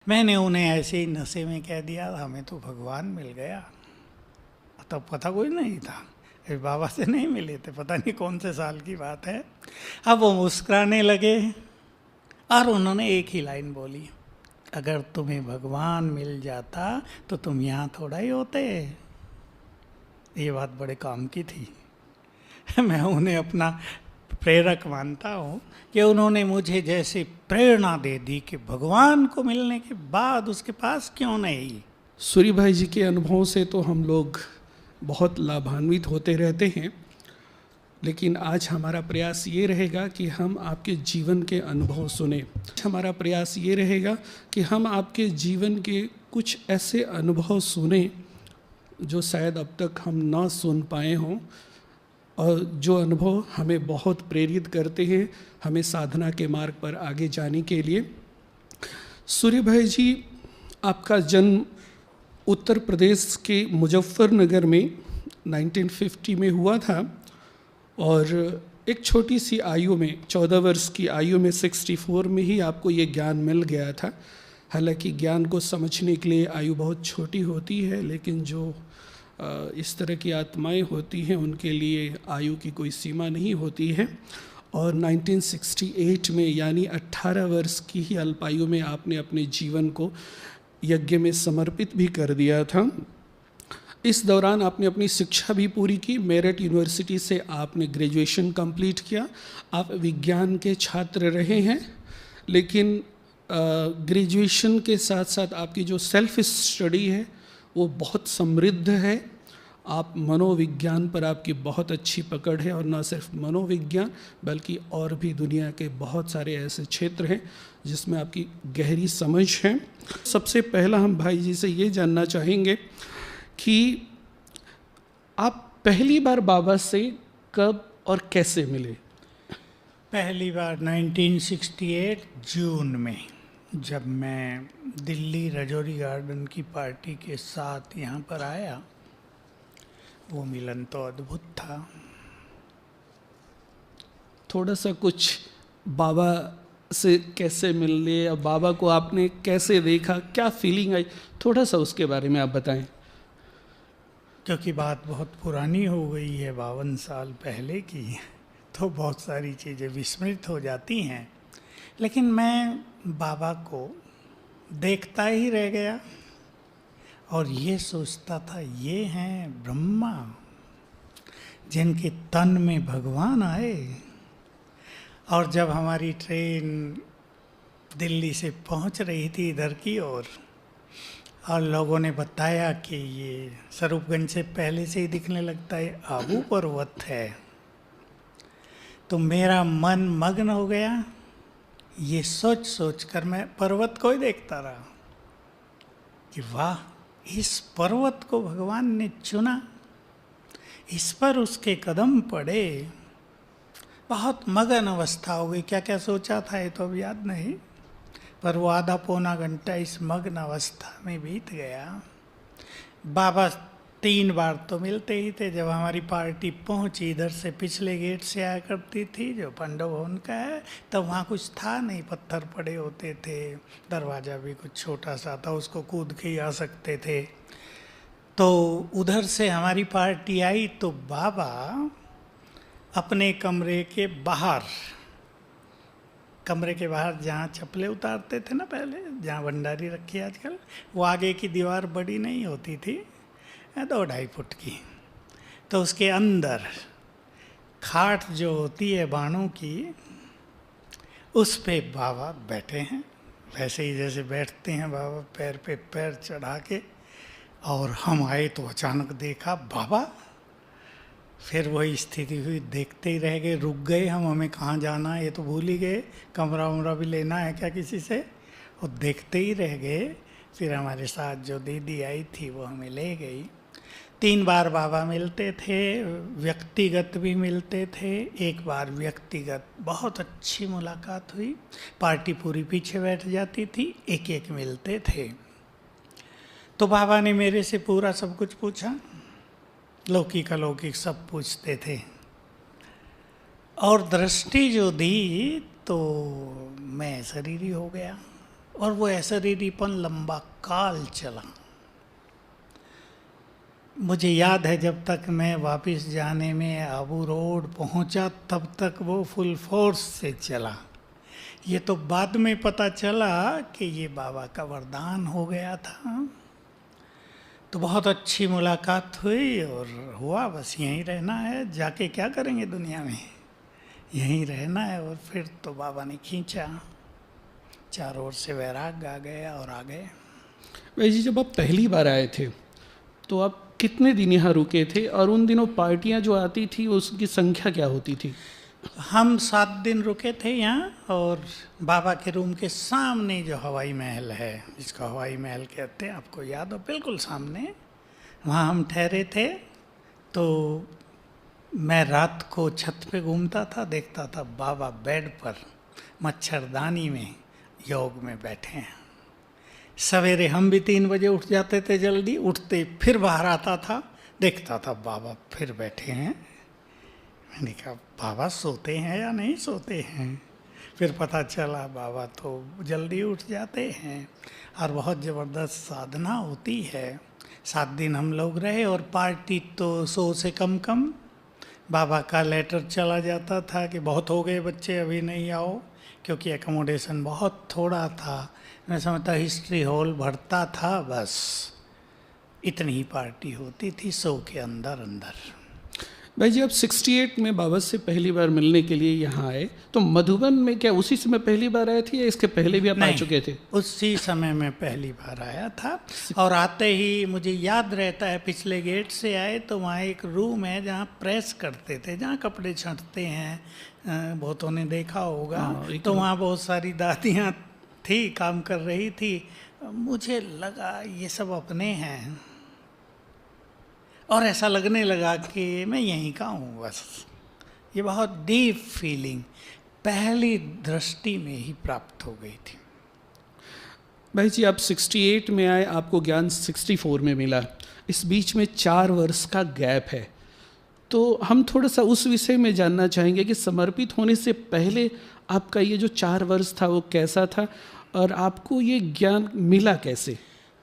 मैंने उन्हें ऐसे ही नशे में कह दिया, हमें तो भगवान मिल गया। तब पता कोई नहीं था, अभी बाबा से नहीं मिले थे, पता नहीं कौन से साल की बात है। अब वो मुस्कुराने लगे और उन्होंने एक ही लाइन बोली, अगर तुम्हें भगवान मिल जाता तो तुम यहाँ थोड़ा ही होते। ये बात बड़े काम की थी। मैं उन्हें अपना प्रेरक मानता हूँ कि उन्होंने मुझे जैसे प्रेरणा दे दी कि भगवान को मिलने के बाद उसके पास क्यों नहीं। सूरी भाई जी के अनुभवों से तो हम लोग बहुत लाभान्वित होते रहते हैं, लेकिन आज हमारा प्रयास ये रहेगा कि हम आपके जीवन के अनुभव सुने। हमारा प्रयास ये रहेगा कि हम आपके जीवन के कुछ ऐसे अनुभव सुने जो शायद अब तक हम ना सुन पाए हों, और जो अनुभव हमें बहुत प्रेरित करते हैं हमें साधना के मार्ग पर आगे जाने के लिए। सूर्य भाई जी, आपका जन्म उत्तर प्रदेश के मुजफ्फरनगर में 1950 में हुआ था, और एक छोटी सी आयु में 14 वर्ष की आयु में 64 में ही आपको ये ज्ञान मिल गया था। हालांकि ज्ञान को समझने के लिए आयु बहुत छोटी होती है, लेकिन जो इस तरह की आत्माएं होती हैं उनके लिए आयु की कोई सीमा नहीं होती है। और 1968 में यानी 18 वर्ष की ही अल्पायु में आपने अपने जीवन को यज्ञ में समर्पित भी कर दिया था। इस दौरान आपने अपनी शिक्षा भी पूरी की। मेरठ यूनिवर्सिटी से आपने ग्रेजुएशन कंप्लीट किया। आप विज्ञान के छात्र रहे हैं, लेकिन ग्रेजुएशन के साथ साथ आपकी जो सेल्फ स्टडी है वो बहुत समृद्ध है। आप मनोविज्ञान पर आपकी बहुत अच्छी पकड़ है, और न सिर्फ मनोविज्ञान बल्कि और भी दुनिया के बहुत सारे ऐसे क्षेत्र हैं जिसमें आपकी गहरी समझ है। सबसे पहला हम भाई जी से ये जानना चाहेंगे कि आप पहली बार बाबा से कब और कैसे मिले? पहली बार 1968 जून में, जब मैं दिल्ली रजौरी गार्डन की पार्टी के साथ यहाँ पर आया। वो मिलन तो अद्भुत था। थोड़ा सा कुछ बाबा से कैसे मिलने या बाबा को आपने कैसे देखा, क्या फीलिंग आई, थोड़ा सा उसके बारे में आप बताएं। क्योंकि बात बहुत पुरानी हो गई है, 52 साल पहले की, तो बहुत सारी चीज़ें विस्मृत हो जाती हैं। लेकिन मैं बाबा को देखता ही रह गया और ये सोचता था, ये हैं ब्रह्मा जिनके तन में भगवान आए। और जब हमारी ट्रेन दिल्ली से पहुंच रही थी इधर की ओर, और लोगों ने बताया कि ये स्वरूपगंज से पहले से ही दिखने लगता है, आबू पर्वत है, तो मेरा मन मग्न हो गया। ये सोच सोच कर मैं पर्वत को ही देखता रहा कि वाह, इस पर्वत को भगवान ने चुना, इस पर उसके कदम पड़े। बहुत मगन अवस्था हो गई। क्या क्या सोचा था ये तो अब याद नहीं, पर वो आधा पौना घंटा इस मग्न अवस्था में बीत गया। बाबा 3 बार तो मिलते ही थे। जब हमारी पार्टी पहुंची, इधर से पिछले गेट से आया करती थी जो पांडव भवन का है, तब वहाँ कुछ था नहीं, पत्थर पड़े होते थे, दरवाज़ा भी कुछ छोटा सा था, उसको कूद के ही आ सकते थे। तो उधर से हमारी पार्टी आई तो बाबा अपने कमरे के बाहर, कमरे के बाहर जहाँ चप्पलें उतारते थे ना पहले, जहाँ भंडारी रखी आजकल, वो आगे की दीवार बड़ी नहीं होती थी, 2-2.5 फुट की, तो उसके अंदर खाट जो होती है बाणों की, उस पे बाबा बैठे हैं, वैसे ही जैसे बैठते हैं बाबा, पैर पे पैर चढ़ा के। और हम आए तो अचानक देखा बाबा, फिर वही स्थिति हुई, देखते ही रह गए, रुक गए हम, हमें कहाँ जाना है ये तो भूल ही गए, कमरा उमरा भी लेना है क्या किसी से, और देखते ही रह गए। फिर हमारे साथ जो दीदी आई थी वो हमें ले गई। 3 बार बाबा मिलते थे, व्यक्तिगत भी मिलते थे। एक बार व्यक्तिगत बहुत अच्छी मुलाकात हुई, पार्टी पूरी पीछे बैठ जाती थी, एक एक मिलते थे। तो बाबा ने मेरे से पूरा सब कुछ पूछा, लौकिक अलौकिक सब पूछते थे, और दृष्टि जो दी तो मैं शरीरी हो गया। और वो अशरीरीपन लंबा काल चला। मुझे याद है जब तक मैं वापस जाने में आबू रोड पहुंचा तब तक वो फुल फोर्स से चला। ये तो बाद में पता चला कि ये बाबा का वरदान हो गया था। तो बहुत अच्छी मुलाकात हुई और हुआ बस यहीं रहना है, जाके क्या करेंगे दुनिया में, यहीं रहना है। और फिर तो बाबा ने खींचा, चारों ओर से वैराग आ गया और आ गए। भाई जी, जब आप पहली बार आए थे तो आप कितने दिन यहाँ रुके थे, और उन दिनों पार्टियाँ जो आती थी उसकी संख्या क्या होती थी? हम 7 दिन रुके थे यहाँ, और बाबा के रूम के सामने जो हवाई महल है, जिसको हवाई महल कहते हैं, आपको याद हो, बिल्कुल सामने, वहाँ हम ठहरे थे। तो मैं रात को छत पे घूमता था, देखता था बाबा बेड पर मच्छरदानी में योग में बैठे हैं। सवेरे हम भी 3 बजे उठ जाते थे, जल्दी उठते फिर बाहर आता था, देखता था बाबा फिर बैठे हैं। मैंने कहा बाबा सोते हैं या नहीं सोते हैं? फिर पता चला बाबा तो जल्दी उठ जाते हैं, और बहुत ज़बरदस्त साधना होती है। 7 दिन हम लोग रहे, और पार्टी तो 100 से कम कम। बाबा का लेटर चला जाता था कि बहुत हो गए बच्चे, अभी नहीं आओ, क्योंकि एकोमोडेशन बहुत थोड़ा था। मैं समझता हिस्ट्री हॉल भरता था, बस इतनी ही पार्टी होती थी 100 के अंदर अंदर। भाई जी, आप 68 में बाबा से पहली बार मिलने के लिए यहाँ आए, तो मधुबन में क्या उसी समय पहली बार आए थे या इसके पहले भी आप आ चुके थे? उसी समय में पहली बार आया था, और आते ही मुझे याद रहता है पिछले गेट से आए तो वहाँ एक रूम है जहाँ प्रेस करते थे, जहाँ कपड़े छँटते हैं, बहुतों ने देखा होगा। तो वहाँ बहुत सारी दादियाँ थी, काम कर रही थी। मुझे लगा ये सब अपने हैं, और ऐसा लगने लगा कि मैं यहीं का हूँ बस। ये बहुत डीप फीलिंग पहली दृष्टि में ही प्राप्त हो गई थी। भाई जी, आप 68 में आए, आपको ज्ञान 64 में मिला, इस बीच में 4 वर्ष का गैप है। तो हम थोड़ा सा उस विषय में जानना चाहेंगे कि समर्पित होने से पहले आपका ये जो 4 वर्ष था वो कैसा था, और आपको ये ज्ञान मिला कैसे?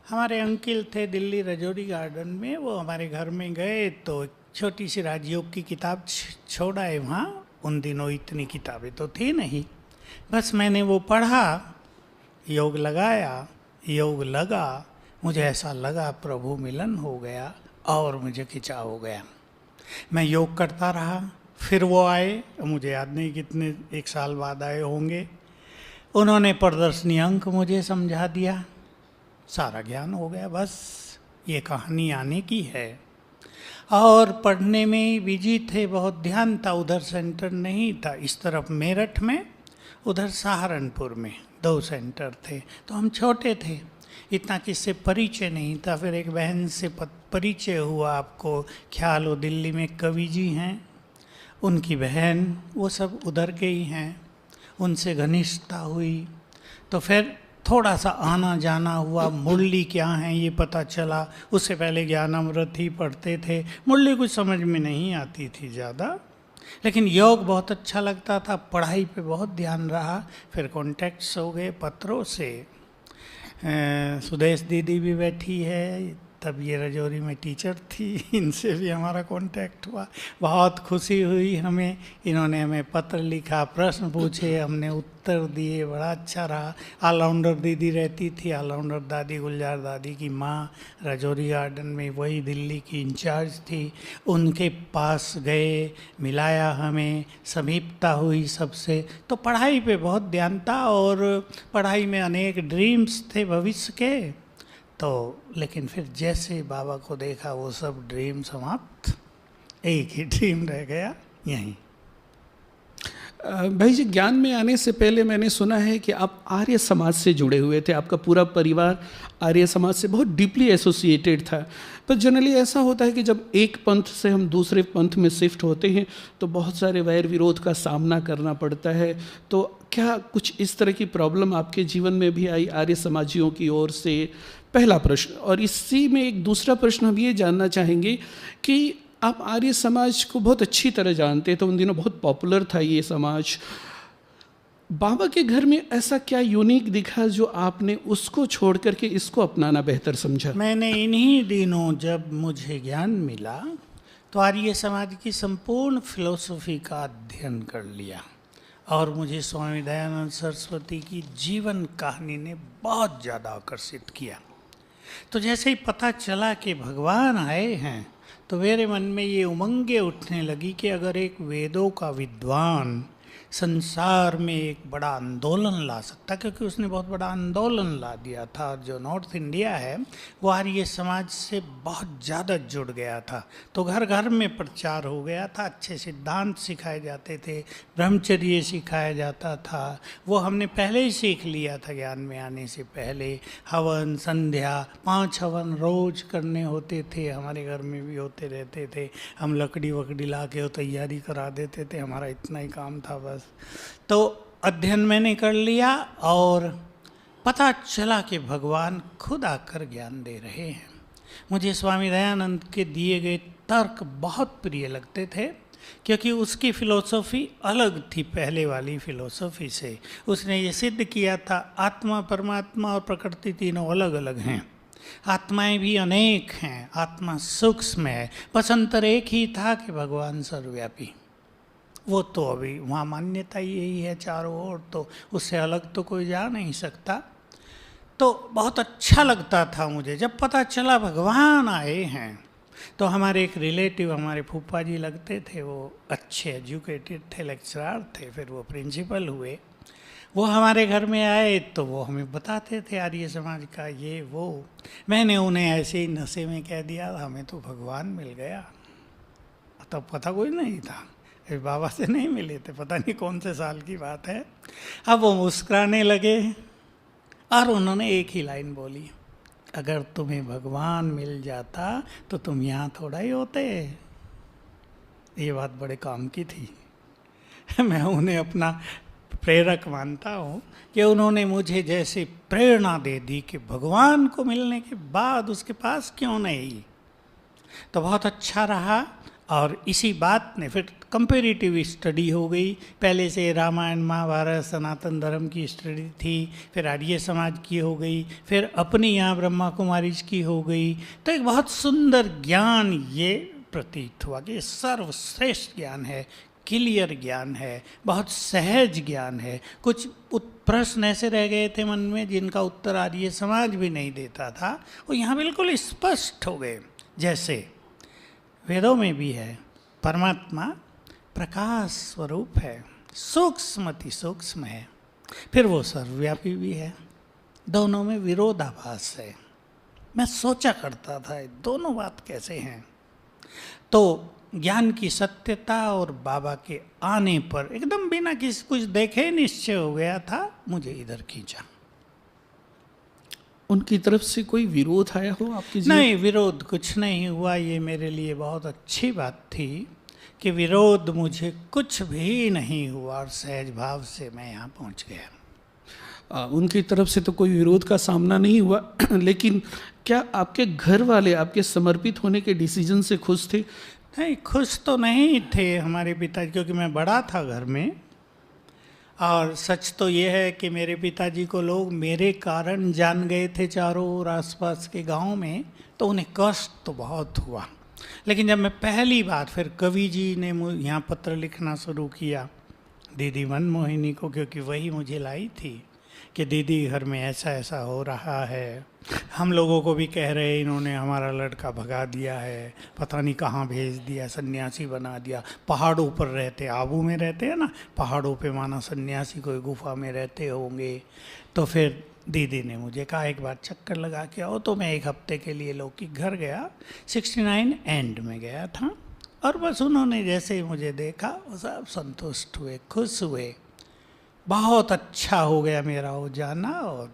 हमारे अंकल थे दिल्ली रजौरी गार्डन में, वो हमारे घर में गए तो एक छोटी सी राजयोग की किताब छोड़ आए वहाँ। उन दिनों इतनी किताबें तो थी नहीं, बस मैंने वो पढ़ा, योग लगाया, योग लगा, मुझे ऐसा लगा प्रभु मिलन हो गया, और मुझे खिंचाव हो गया। मैं योग करता रहा, फिर वो आए, मुझे याद नहीं कितने 1 साल बाद आए होंगे। उन्होंने प्रदर्शनी अंक मुझे समझा दिया, सारा ज्ञान हो गया। बस ये कहानी आने की है। और पढ़ने में ही बिजी थे, बहुत ध्यान था, उधर सेंटर नहीं था, इस तरफ मेरठ में, उधर सहारनपुर में 2 सेंटर थे। तो हम छोटे थे, इतना किससे परिचय नहीं था। फिर एक बहन से परिचय हुआ, आपको ख्याल हो, दिल्ली में कवि जी हैं, उनकी बहन, वो सब उधर के ही हैं, उनसे घनिष्ठता हुई। तो फिर थोड़ा सा आना जाना हुआ, मुरली क्या है ये पता चला। उससे पहले ज्ञानामृत ही पढ़ते थे, मुरली कुछ समझ में नहीं आती थी ज़्यादा, लेकिन योग बहुत अच्छा लगता था, पढ़ाई पे बहुत ध्यान रहा। फिर कॉन्टैक्ट्स हो गए पत्रों से। सुदेश दीदी भी बैठी है, तब ये रजौरी में टीचर थी, इनसे भी हमारा कांटेक्ट हुआ। बहुत खुशी हुई हमें, इन्होंने हमें पत्र लिखा, प्रश्न पूछे, हमने उत्तर दिए, बड़ा अच्छा रहा। ऑलराउंडर दीदी रहती थी, ऑलराउंडर दादी गुलजार दादी की माँ रजौरी गार्डन में, वही दिल्ली की इंचार्ज थी, उनके पास गए, मिलाया हमें, समीपता हुई सबसे। तो पढ़ाई पे बहुत ध्यान था, और पढ़ाई में अनेक ड्रीम्स थे भविष्य के। तो लेकिन फिर जैसे बाबा को देखा, वो सब ड्रीम समाप्त, एक ही ड्रीम रह गया यहीं। भाई जी, ज्ञान में आने से पहले मैंने सुना है कि आप आर्य समाज से जुड़े हुए थे, आपका पूरा परिवार आर्य समाज से बहुत डीपली एसोसिएटेड था। पर जनरली ऐसा होता है कि जब एक पंथ से हम दूसरे पंथ में शिफ्ट होते हैं तो बहुत सारे वैर विरोध का सामना करना पड़ता है। तो क्या कुछ इस तरह की प्रॉब्लम आपके जीवन में भी आई आर्य समाजियों की ओर से? पहला प्रश्न। और इसी में एक दूसरा प्रश्न हम ये जानना चाहेंगे कि आप आर्य समाज को बहुत अच्छी तरह जानते थे, उन दिनों बहुत पॉपुलर था ये समाज, बाबा के घर में ऐसा क्या यूनिक दिखा जो आपने उसको छोड़ करके इसको अपनाना बेहतर समझा? मैंने इन्हीं दिनों जब मुझे ज्ञान मिला तो आर्य समाज की संपूर्ण फिलोसफी का अध्ययन कर लिया और मुझे स्वामी दयानंद सरस्वती की जीवन कहानी ने बहुत ज़्यादा आकर्षित किया। तो जैसे ही पता चला कि भगवान आए हैं तो मेरे मन में ये उमंगें उठने लगी कि अगर एक वेदों का विद्वान संसार में एक बड़ा आंदोलन ला सकता, क्योंकि उसने बहुत बड़ा आंदोलन ला दिया था। जो नॉर्थ इंडिया है वो आर्य समाज से बहुत ज़्यादा जुड़ गया था, तो घर घर में प्रचार हो गया था, अच्छे सिद्धांत सिखाए जाते थे, ब्रह्मचर्य सिखाया जाता था। वो हमने पहले ही सीख लिया था ज्ञान में आने से पहले। हवन संध्या 5 हवन रोज करने होते थे, हमारे घर में भी होते रहते थे। हम लकड़ी वकड़ी ला के वो तैयारी करा देते थे, हमारा इतना ही काम था बस। तो अध्ययन मैंने कर लिया और पता चला कि भगवान खुद आकर ज्ञान दे रहे हैं। मुझे स्वामी दयानंद के दिए गए तर्क बहुत प्रिय लगते थे, क्योंकि उसकी फिलॉसफी अलग थी पहले वाली फिलॉसफी से। उसने ये सिद्ध किया था आत्मा परमात्मा और प्रकृति तीनों अलग अलग हैं, आत्माएं भी अनेक हैं, आत्मा सूक्ष्म है, बस अंतर एक ही था कि भगवान सर्वव्यापी। वो तो अभी वहाँ मान्यता यही है चारों ओर, तो उससे अलग तो कोई जा नहीं सकता। तो बहुत अच्छा लगता था मुझे जब पता चला भगवान आए हैं। तो हमारे एक रिलेटिव, हमारे फूफा जी लगते थे, वो अच्छे एजुकेटेड थे, लेक्चरर थे, फिर वो प्रिंसिपल हुए। वो हमारे घर में आए तो वो हमें बताते थे आर्य समाज का ये वो। मैंने उन्हें ऐसे ही नशे में कह दिया हमें तो भगवान मिल गया। तब पता कोई नहीं था, बाबा से नहीं मिले थे, पता नहीं कौन से साल की बात है। अब वो मुस्कुराने लगे और उन्होंने एक ही लाइन बोली, अगर तुम्हें भगवान मिल जाता तो तुम यहाँ थोड़ा ही होते। ये बात बड़े काम की थी। मैं उन्हें अपना प्रेरक मानता हूँ कि उन्होंने मुझे जैसे प्रेरणा दे दी कि भगवान को मिलने के बाद उसके पास क्यों नहीं। तो बहुत अच्छा रहा। और इसी बात ने फिर कंपेरेटिव स्टडी हो गई। पहले से रामायण महाभारत सनातन धर्म की स्टडी थी, फिर आर्य समाज की हो गई, फिर अपनी यहाँ ब्रह्मा कुमारी की हो गई। तो एक बहुत सुंदर ज्ञान ये प्रतीत हुआ कि सर्वश्रेष्ठ ज्ञान है, क्लियर ज्ञान है, बहुत सहज ज्ञान है। कुछ प्रश्न ऐसे रह गए थे मन में जिनका उत्तर आर्य समाज भी नहीं देता था, वो यहाँ बिल्कुल स्पष्ट हो गए। जैसे वेदों में भी है परमात्मा प्रकाश स्वरूप है, सूक्ष्म अति सूक्ष्म है, फिर वो सर्वव्यापी भी है। दोनों में विरोधाभास है। मैं सोचा करता था दोनों बात कैसे हैं। तो ज्ञान की सत्यता और बाबा के आने पर एकदम बिना किसी कुछ देखे निश्चय हो गया था, मुझे इधर खींचा। उनकी तरफ से कोई विरोध आया हो आपकी जीवन? नहीं, विरोध कुछ नहीं हुआ। ये मेरे लिए बहुत अच्छी बात थी कि विरोध मुझे कुछ भी नहीं हुआ और सहज भाव से मैं यहाँ पहुँच गया। उनकी तरफ से तो कोई विरोध का सामना नहीं हुआ लेकिन क्या आपके घर वाले आपके समर्पित होने के डिसीजन से खुश थे? नहीं, खुश तो नहीं थे हमारे पिताजी, क्योंकि मैं बड़ा था घर में। और सच तो ये है कि मेरे पिताजी को लोग मेरे कारण जान गए थे चारों ओर आसपास के गांव में, तो उन्हें कष्ट तो बहुत हुआ। लेकिन जब मैं पहली बार फिर कवि जी ने यहाँ पत्र लिखना शुरू किया दीदी मनमोहिनी को, क्योंकि वही मुझे लाई थी कि दीदी घर में ऐसा ऐसा हो रहा है, हम लोगों को भी कह रहे इन्होंने हमारा लड़का भगा दिया है, पता नहीं कहाँ भेज दिया, सन्यासी बना दिया, पहाड़ों पर रहते, आबू में रहते हैं ना, पहाड़ों पे माना सन्यासी कोई गुफा में रहते होंगे। तो फिर दीदी ने मुझे कहा एक बार चक्कर लगा के आओ। तो मैं 1 हफ्ते के लिए लौकिक घर गया, 69 एंड में गया था। और बस उन्होंने जैसे ही मुझे देखा वो सब संतुष्ट हुए, खुश हुए। बहुत अच्छा हो गया मेरा वो जाना और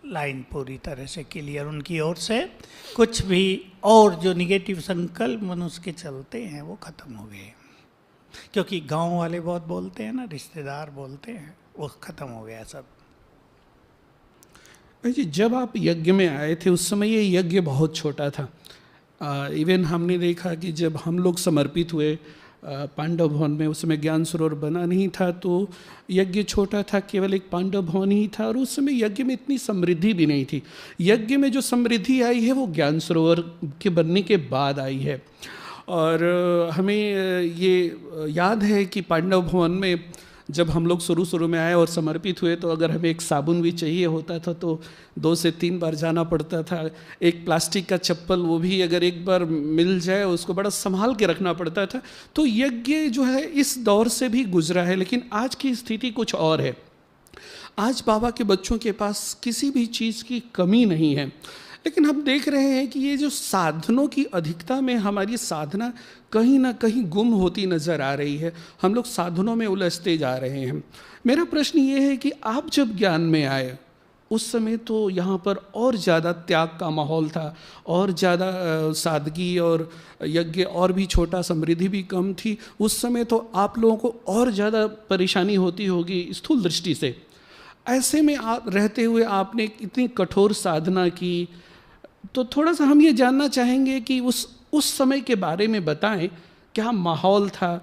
लाइन पूरी तरह से क्लियर उनकी ओर से। कुछ भी और जो निगेटिव संकल्प मनुष्य के चलते हैं वो खत्म हो गए, क्योंकि गांव वाले बहुत बोलते हैं ना, रिश्तेदार बोलते हैं, वो खत्म हो गया सब। जी, जब आप यज्ञ में आए थे उस समय ये यज्ञ बहुत छोटा था। इवन हमने देखा कि जब हम लोग समर्पित हुए पांडव भवन में। उस समय ज्ञान सरोवर बना नहीं था, तो यज्ञ छोटा था, केवल एक पांडव भवन ही था, और उस समय यज्ञ में इतनी समृद्धि भी नहीं थी। यज्ञ में जो समृद्धि आई है वो ज्ञान सरोवर के बनने के बाद आई है। और हमें ये याद है कि पांडव भवन में जब हम लोग शुरू में आए और समर्पित हुए, तो अगर हमें एक साबुन भी चाहिए होता था तो 2 से 3 बार जाना पड़ता था। एक प्लास्टिक का चप्पल, वो भी अगर एक बार मिल जाए उसको बड़ा संभाल के रखना पड़ता था। तो यज्ञ जो है इस दौर से भी गुजरा है, लेकिन आज की स्थिति कुछ और है। आज बाबा के बच्चों के पास किसी भी चीज़ की कमी नहीं है, लेकिन हम देख रहे हैं कि ये जो साधनों की अधिकता में हमारी साधना कहीं ना कहीं गुम होती नज़र आ रही है। हम लोग साधनों में उलझते जा रहे हैं। मेरा प्रश्न ये है कि आप जब ज्ञान में आए उस समय तो यहाँ पर और ज़्यादा त्याग का माहौल था, और ज़्यादा सादगी, और यज्ञ और भी छोटा, समृद्धि भी कम थी। उस समय तो आप लोगों को और ज़्यादा परेशानी होती होगी स्थूल दृष्टि से। ऐसे में आप रहते हुए आपने इतनी कठोर साधना की, तो थोड़ा सा हम ये जानना चाहेंगे कि उस समय के बारे में बताएं, क्या माहौल था,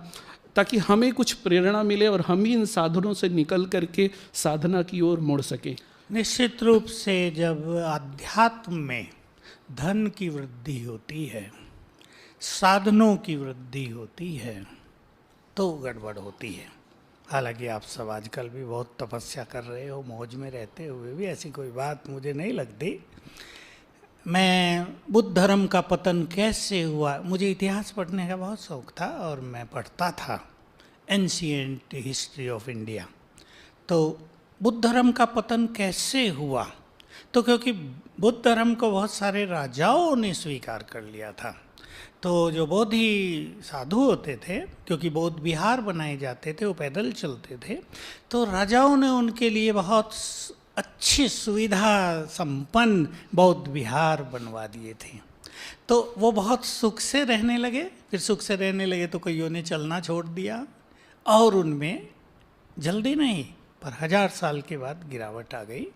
ताकि हमें कुछ प्रेरणा मिले और हम भी इन साधनों से निकल करके साधना की ओर मुड़ सकें। निश्चित रूप से जब अध्यात्म में धन की वृद्धि होती है, साधनों की वृद्धि होती है, तो गड़बड़ होती है। हालांकि आप सब आजकल भी बहुत तपस्या कर रहे हो, मौज में रहते हुए भी ऐसी कोई बात मुझे नहीं लगती। मैं बुद्ध धर्म का पतन कैसे हुआ, मुझे इतिहास पढ़ने का बहुत शौक़ था और मैं पढ़ता था एंशिएंट हिस्ट्री ऑफ इंडिया। तो बुद्ध धर्म का पतन कैसे हुआ, तो क्योंकि बुद्ध धर्म को बहुत सारे राजाओं ने स्वीकार कर लिया था। तो जो बोधि साधु होते थे, क्योंकि बौद्ध विहार बनाए जाते थे, वो पैदल चलते थे, तो राजाओं ने उनके लिए बहुत अच्छी सुविधा संपन्न बौद्ध विहार बनवा दिए थे। तो वो बहुत सुख से रहने लगे। फिर सुख से रहने लगे तो कईयों ने चलना छोड़ दिया, और उनमें जल्दी नहीं पर 1000 साल के बाद गिरावट आ गई,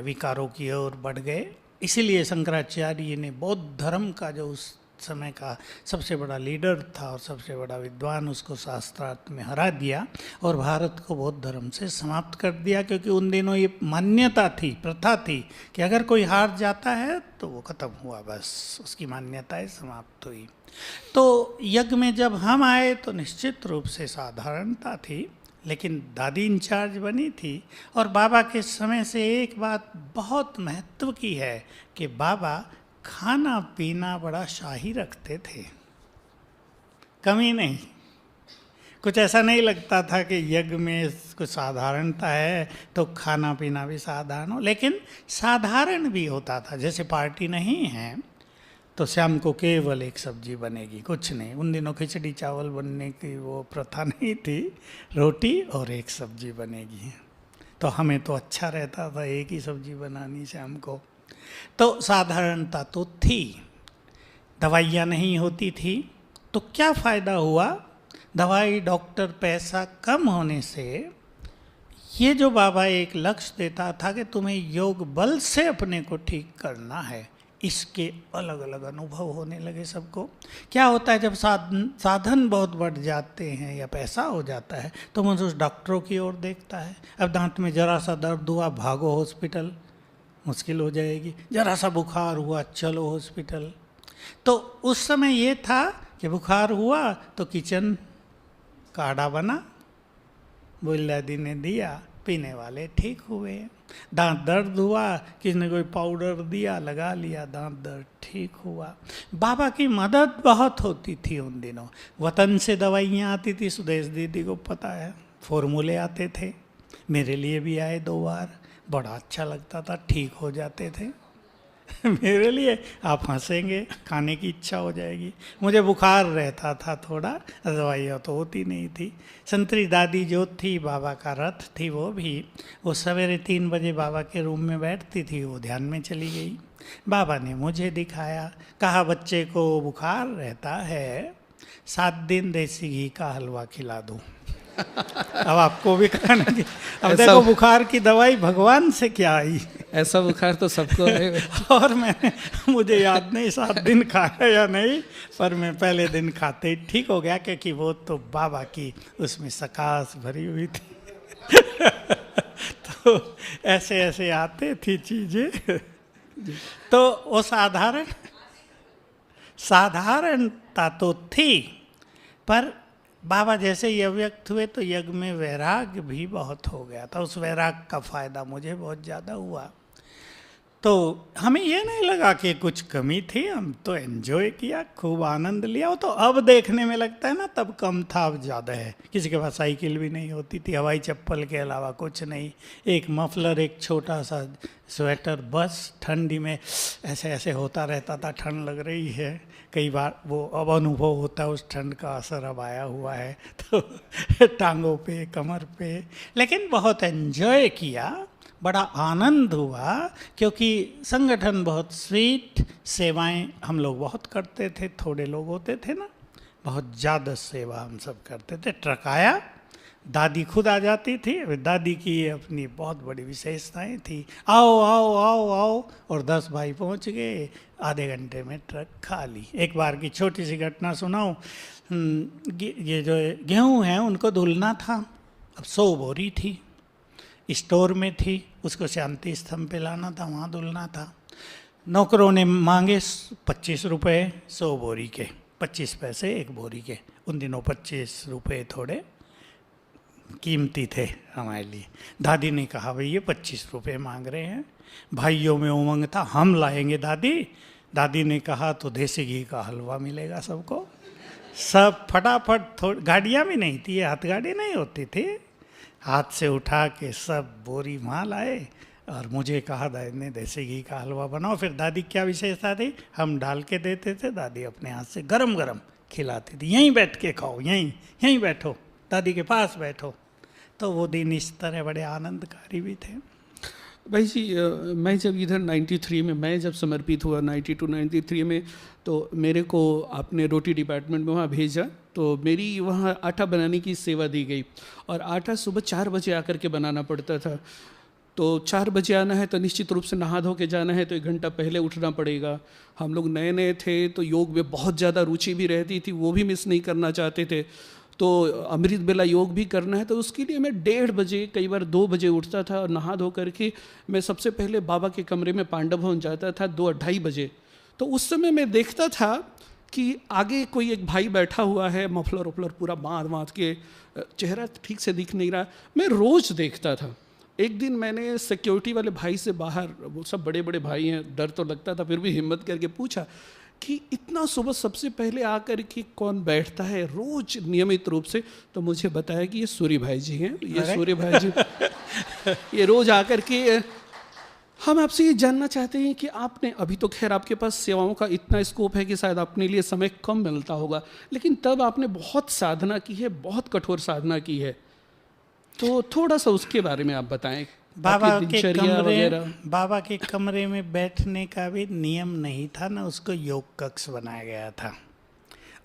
विकारों की ओर बढ़ गए। इसीलिए शंकराचार्य ने बौद्ध धर्म का जो उस समय का सबसे बड़ा लीडर था और सबसे बड़ा विद्वान, उसको शास्त्रार्थ में हरा दिया और भारत को बौद्ध धर्म से समाप्त कर दिया। क्योंकि उन दिनों ये मान्यता थी, प्रथा थी कि अगर कोई हार जाता है तो वो खत्म हुआ, बस उसकी मान्यताएं समाप्त हुई। तो यज्ञ में जब हम आए तो निश्चित रूप से साधारणता थी, लेकिन दादी इंचार्ज बनी थी। और बाबा के समय से एक बात बहुत महत्व की है कि बाबा खाना पीना बड़ा शाही रखते थे, कमी नहीं। कुछ ऐसा नहीं लगता था कि यज्ञ में कुछ साधारणता है तो खाना पीना भी साधारण हो, लेकिन साधारण भी होता था। जैसे पार्टी नहीं है तो शाम को केवल एक सब्जी बनेगी, कुछ नहीं। उन दिनों खिचड़ी चावल बनने की वो प्रथा नहीं थी, रोटी और एक सब्जी बनेगी। तो हमें तो अच्छा रहता था एक ही सब्जी बनानी शाम को। तो साधारणता तो थी, दवाइयाँ नहीं होती थी, तो क्या फ़ायदा हुआ? दवाई, डॉक्टर, पैसा कम होने से ये जो बाबा एक लक्ष्य देता था कि तुम्हें योग बल से अपने को ठीक करना है, इसके अलग अलग अनुभव होने लगे सबको। क्या होता है जब साधन बहुत बढ़ जाते हैं या पैसा हो जाता है तो मनुष्य डॉक्टरों की ओर देखता है। अब दांत में जरा सा दर्द हुआ, भागो हॉस्पिटल, मुश्किल हो जाएगी। जरा सा बुखार हुआ, चलो हॉस्पिटल। तो उस समय ये था कि बुखार हुआ तो किचन काढ़ा बना, बुल दादी ने दिया, पीने वाले ठीक हुए। दांत दर्द हुआ, किसी ने कोई पाउडर दिया, लगा लिया, दांत दर्द ठीक हुआ। बाबा की मदद बहुत होती थी उन दिनों। वतन से दवाइयाँ आती थी, सुदेश दीदी को पता है, फॉर्मूले आते थे, मेरे लिए भी आए 2 बार, बड़ा अच्छा लगता था, ठीक हो जाते थे। मेरे लिए आप हंसेंगे, खाने की इच्छा हो जाएगी। मुझे बुखार रहता था थोड़ा, दवाइयाँ तो होती नहीं थी। संतरी दादी जो थी, बाबा का रथ थी, वो सवेरे 3 बजे बाबा के रूम में बैठती थी, वो ध्यान में चली गई। बाबा ने मुझे दिखाया, कहा बच्चे को बुखार रहता है, 7 दिन देसी घी का हलवा खिला दूँ। अब आपको भी खाना की, अब ऐसा- देखो बुखार की दवाई भगवान से क्या आई। ऐसा बुखार तो सबको है। और मैंने, मुझे याद नहीं 7 दिन खाया या नहीं, पर मैं पहले दिन खाते ही ठीक हो गया, क्योंकि वो तो बाबा की उसमें सकाश भरी हुई थी। तो ऐसे ऐसे आते थी चीजें। तो वो साधारणता तो थी, पर बाबा जैसे ही अव्यक्त हुए तो यज्ञ में वैराग्य भी बहुत हो गया था। उस वैराग्य का फायदा मुझे बहुत ज़्यादा हुआ। तो हमें ये नहीं लगा कि कुछ कमी थी, हम तो एंजॉय किया, खूब आनंद लिया। वो तो अब देखने में लगता है ना, तब कम था, अब ज़्यादा है। किसी के पास साइकिल भी नहीं होती थी, हवाई चप्पल के अलावा कुछ नहीं, एक मफलर, एक छोटा सा स्वेटर, बस ठंडी में ऐसे ऐसे होता रहता था, ठंड लग रही है। कई बार वो अब अनुभव होता है, उस ठंड का असर अब आया हुआ है, तो टांगों पे, कमर पे, लेकिन बहुत एंजॉय किया, बड़ा आनंद हुआ, क्योंकि संगठन बहुत स्वीट, सेवाएं हम लोग बहुत करते थे, थोड़े लोग होते थे ना, बहुत ज़्यादा सेवा हम सब करते थे। ट्रक आया, दादी खुद आ जाती थी, दादी की अपनी बहुत बड़ी विशेषताएं थी, आओ आओ आओ आओ, और 10 भाई पहुंच गए, आधे घंटे में ट्रक खाली। एक बार की छोटी सी घटना सुनाऊं, ये जो गेहूं है उनको धुलना था, अब 100 बोरी थी, स्टोर में थी, उसको शांति स्तंभ पे लाना था, वहाँ धुलना था। नौकरों ने मांगे 25 रुपये 100 बोरी के, 25 पैसे एक बोरी के। उन दिनों 25 रुपये थोड़े कीमती थे हमारे लिए। दादी ने कहा भाई ये 25 रुपये मांग रहे हैं। भाइयों में उमंग था, हम लाएंगे दादी। दादी ने कहा तो देसी घी का हलवा मिलेगा सबको। सब फटाफट, गाड़ियाँ भी नहीं थी, हाथ गाड़ी नहीं होती थी, हाथ से उठा के सब बोरी माल आए, और मुझे कहा दादी ने देसी घी का हलवा बनाओ। फिर दादी क्या विशेषता थी, हम डाल के देते थे, दादी अपने हाथ से गरम गरम खिलाती थी, यहीं बैठ के खाओ, यहीं बैठो, दादी के पास बैठो। तो वो दिन इस तरह बड़े आनंदकारी भी थे। भाई जी, मैं जब इधर 93 में, मैं जब समर्पित हुआ 92 93 में, तो मेरे को आपने रोटी डिपार्टमेंट में वहाँ भेजा, तो मेरी वहाँ आटा बनाने की सेवा दी गई, और आटा सुबह 4 बजे आकर के बनाना पड़ता था। तो 4 बजे आना है तो निश्चित रूप से नहा धो के जाना है, तो 1 घंटा पहले उठना पड़ेगा। हम लोग नए नए थे, तो योग में बहुत ज़्यादा रुचि भी रहती थी, वो भी मिस नहीं करना चाहते थे। तो अमृत बेला योग भी करना है, तो उसके लिए मैं 1:30 बजे, कई बार 2 बजे उठता था, और नहा धो करके मैं सबसे पहले बाबा के कमरे में पांडव भवन जाता था 2-2:30 बजे। तो उस समय मैं देखता था कि आगे कोई एक भाई बैठा हुआ है, मफलर उफलर पूरा बांध के, चेहरा ठीक से दिख नहीं रहा, मैं रोज़ देखता था। एक दिन मैंने सिक्योरिटी वाले भाई से बाहर, वो सब बड़े बड़े भाई हैं, डर तो लगता था, फिर भी हिम्मत करके पूछा कि इतना सुबह सबसे पहले आकर के कौन बैठता है रोज नियमित रूप से? तो मुझे बताया कि ये सूर्य भाई जी हैं, ये सूर्य भाई जी ये रोज आकर के। हम आपसे ये जानना चाहते हैं कि आपने, अभी तो खैर आपके पास सेवाओं का इतना स्कोप है कि शायद अपने लिए समय कम मिलता होगा, लेकिन तब आपने बहुत साधना की है, बहुत कठोर साधना की है, तो थोड़ा सा उसके बारे में आप बताएं। बाबा के कमरे में बैठने का भी नियम नहीं था ना, उसको योग कक्ष बनाया गया था।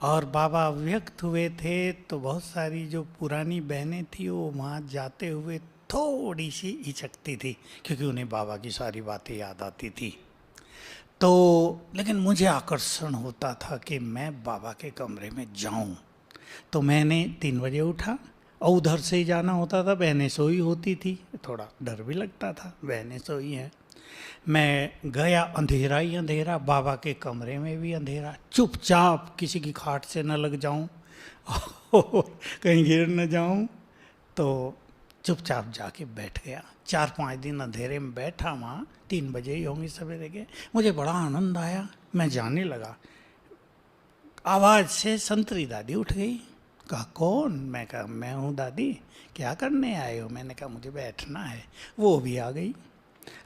और बाबा अव्यक्त हुए थे तो बहुत सारी जो पुरानी बहनें थी वो वहाँ जाते हुए थोड़ी सी हिचकती थी, क्योंकि उन्हें बाबा की सारी बातें याद आती थी। तो लेकिन मुझे आकर्षण होता था कि मैं बाबा के कमरे में जाऊं। तो मैंने 3 बजे उठा, और उधर से ही जाना होता था, बहनें सोई होती थी, थोड़ा डर भी लगता था, बहनें सोई हैं। मैं गया, अंधेरा ही अंधेरा, बाबा के कमरे में भी अंधेरा, चुपचाप, किसी की खाट से न लग जाऊं कहीं गिर न जाऊं, तो चुपचाप जाके बैठ गया। 4-5 दिन अंधेरे में बैठा वहाँ, 3 बजे ही होंगे सवेरे के। मुझे बड़ा आनंद आया, मैं जाने लगा, आवाज़ से संतरी दादी उठ गई। कहा कौन? मैं कहा मैं हूँ दादी, क्या करने आए हो? मैंने कहा मुझे बैठना है। वो भी आ गई।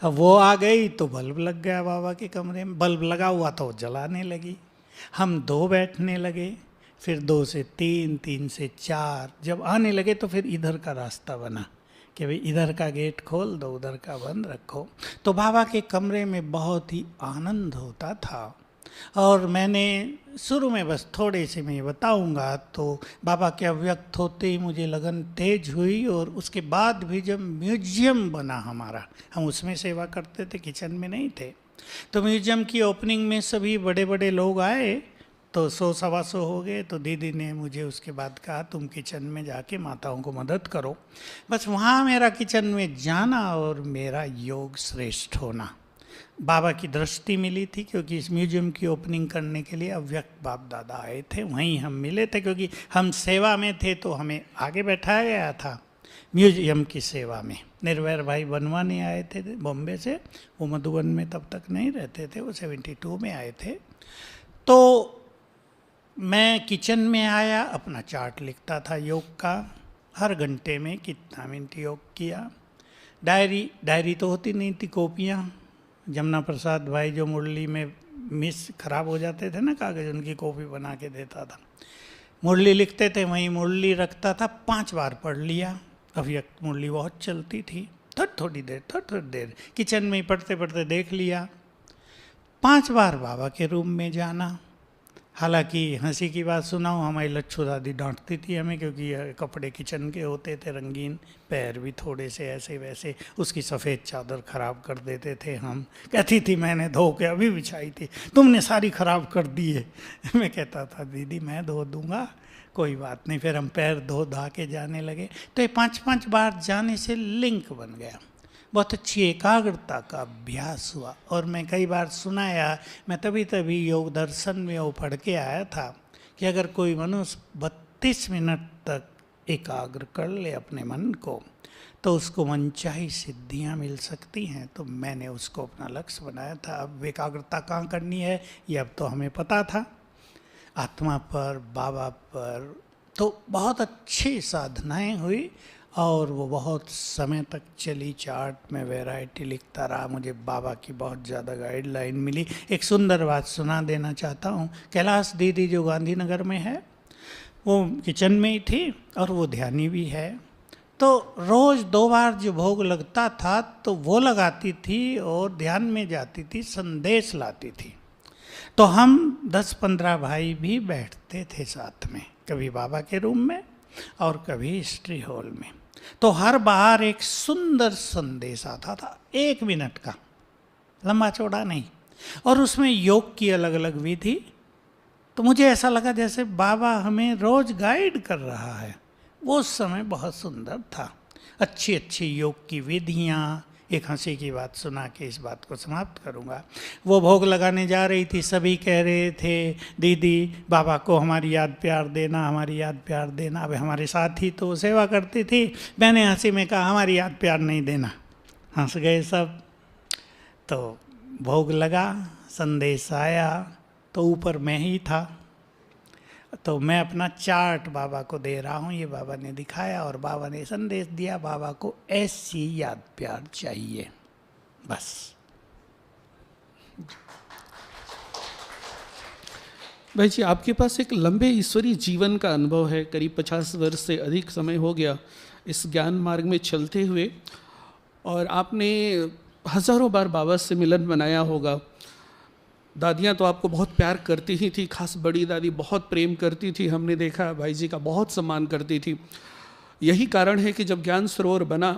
अब वो आ गई तो बल्ब लग गया बाबा के कमरे में, बल्ब लगा हुआ तो जलाने लगी। हम 2 बैठने लगे, फिर 2 से 3, 3 से 4, जब आने लगे तो फिर इधर का रास्ता बना कि भाई इधर का गेट खोल दो, उधर का बंद रखो। तो बाबा के कमरे में बहुत ही आनंद होता था। और मैंने शुरू में बस थोड़े से मैं बताऊंगा, तो बाबा के अव्यक्त होते ही मुझे लगन तेज हुई, और उसके बाद भी जब म्यूजियम बना हमारा, हम उसमें सेवा करते थे, किचन में नहीं थे, तो म्यूजियम की ओपनिंग में सभी बड़े बड़े लोग आए, तो 100-125 हो गए, तो दीदी ने मुझे उसके बाद कहा तुम किचन में जाके माताओं को मदद करो। बस वहाँ मेरा किचन में जाना और मेरा योग श्रेष्ठ होना, बाबा की दृष्टि मिली थी, क्योंकि इस म्यूजियम की ओपनिंग करने के लिए अव्यक्त बाप दादा आए थे, वहीं हम मिले थे, क्योंकि हम सेवा में थे तो हमें आगे बैठाया गया था म्यूजियम की सेवा में। निर्वैर भाई बनवाने आए थे बॉम्बे से, वो मधुबन में तब तक नहीं रहते थे, वो 72 में आए थे। तो मैं किचन में आया, अपना चार्ट लिखता था योग का, हर घंटे में कितना मिनट योग किया। डायरी तो होती नहीं थी, कॉपियाँ। जमुना प्रसाद भाई जो मुरली में मिस खराब हो जाते थे ना कागज़, उनकी कॉपी बना के देता था, मुरली लिखते थे, वहीं मुरली रखता था, 5 बार पढ़ लिया। अव्यक्त मुरली बहुत चलती थी, थोड़ी देर किचन में ही पढ़ते पढ़ते देख लिया। 5 बार बाबा के रूम में जाना। हालांकि हंसी की बात सुनाऊं, हमारी लच्छू दादी डांटती थी हमें, क्योंकि कपड़े किचन के होते थे रंगीन, पैर भी थोड़े से ऐसे वैसे, उसकी सफ़ेद चादर ख़राब कर देते थे हम। कहती थी मैंने धो के अभी बिछाई थी, तुमने सारी ख़राब कर दी है। मैं कहता था दीदी मैं धो दूँगा, कोई बात नहीं। फिर हम पैर धो धा के जाने लगे। तो ये 5-5 बार जाने से लिंक बन गया, बहुत अच्छी एकाग्रता का अभ्यास हुआ। और मैं कई बार सुनाया, मैं तभी योग दर्शन में वो पढ़ के आया था कि अगर कोई मनुष्य 32 मिनट तक एकाग्र कर ले अपने मन को, तो उसको मनचाही सिद्धियां मिल सकती हैं। तो मैंने उसको अपना लक्ष्य बनाया था। अब एकाग्रता कहाँ करनी है ये अब तो हमें पता था, आत्मा पर, बाबा पर। तो बहुत अच्छी साधनाएं हुई और वो बहुत समय तक चली। चार्ट में वैरायटी लिखता रहा, मुझे बाबा की बहुत ज़्यादा गाइडलाइन मिली। एक सुंदर बात सुना देना चाहता हूँ। कैलाश दीदी जो गांधीनगर में है, वो किचन में ही थी और वो ध्यानी भी है। तो रोज़ 2 बार जो भोग लगता था तो वो लगाती थी और ध्यान में जाती थी, संदेश लाती थी। तो हम 10-15 भाई भी बैठते थे साथ में, कभी बाबा के रूम में और कभी हिस्ट्री हॉल में। तो हर बार एक सुंदर संदेश आता था, 1 मिनट का, लंबा चौड़ा नहीं, और उसमें योग की अलग अलग विधि। तो मुझे ऐसा लगा जैसे बाबा हमें रोज गाइड कर रहा है। वो समय बहुत सुंदर था, अच्छी अच्छी योग की विधियाँ। एक हंसी की बात सुना के इस बात को समाप्त करूँगा। वो भोग लगाने जा रही थी, सभी कह रहे थे दीदी बाबा को हमारी याद प्यार देना, हमारी याद प्यार देना। अब हमारे साथ ही तो सेवा करती थी। मैंने हंसी में कहा हमारी याद प्यार नहीं देना। हंस गए सब। तो भोग लगा, संदेश आया, तो ऊपर मैं ही था। तो मैं अपना चार्ट बाबा को दे रहा हूँ, ये बाबा ने दिखाया और बाबा ने संदेश दिया, बाबा को ऐसी याद प्यार चाहिए, बस। भाई जी, आपके पास एक लंबे ईश्वरीय जीवन का अनुभव है, करीब 50 वर्ष से अधिक समय हो गया इस ज्ञान मार्ग में चलते हुए, और आपने हज़ारों बार बाबा से मिलन बनाया होगा। दादियाँ तो आपको बहुत प्यार करती ही थी, खास बड़ी दादी बहुत प्रेम करती थी, हमने देखा भाई जी का बहुत सम्मान करती थी। यही कारण है कि जब ज्ञान सरोवर बना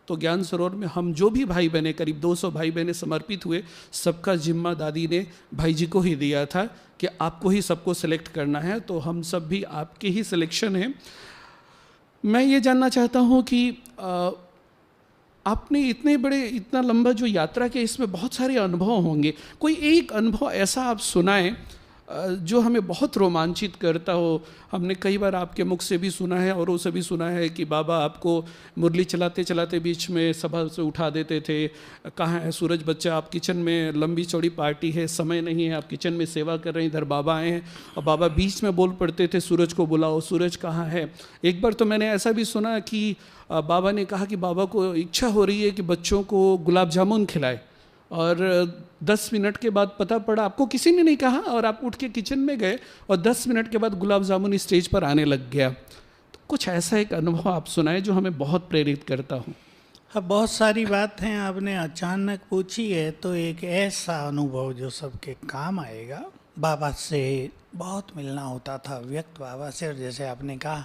तो ज्ञान सरोवर में हम जो भी भाई बहने, करीब 200 भाई बहने समर्पित हुए, सबका जिम्मा दादी ने भाई जी को ही दिया था कि आपको ही सबको सिलेक्ट करना है। तो हम सब भी आपके ही सिलेक्शन हैं। मैं ये जानना चाहता हूँ कि आपने इतना लंबा जो यात्रा किया, इसमें बहुत सारे अनुभव होंगे, कोई एक अनुभव ऐसा आप सुनाएं जो हमें बहुत रोमांचित करता हो। हमने कई बार आपके मुख से भी सुना है और उसे भी सुना है कि बाबा आपको मुरली चलाते चलाते बीच में सभा से उठा देते थे। कहाँ है सूरज बच्चा, आप किचन में लंबी चौड़ी पार्टी है, समय नहीं है, आप किचन में सेवा कर रहे हैं, इधर बाबा आए हैं, और बाबा बीच में बोल पड़ते थे सूरज को बुलाओ, सूरज कहाँ है। एक बार तो मैंने ऐसा भी सुना कि बाबा ने कहा कि बाबा को इच्छा हो रही है कि बच्चों को गुलाब जामुन खिलाए, और 10 मिनट के बाद पता पड़ा आपको किसी ने नहीं कहा, और आप उठ के किचन में गए और 10 मिनट के बाद गुलाब जामुन स्टेज पर आने लग गया। तो कुछ ऐसा एक अनुभव आप सुनाए जो हमें बहुत प्रेरित करता हो। अब बहुत सारी बात हैं आपने अचानक पूछी है, तो एक ऐसा अनुभव जो सबके काम आएगा। बाबा से बहुत मिलना होता था, व्यक्त बाबा से, और जैसे आपने कहा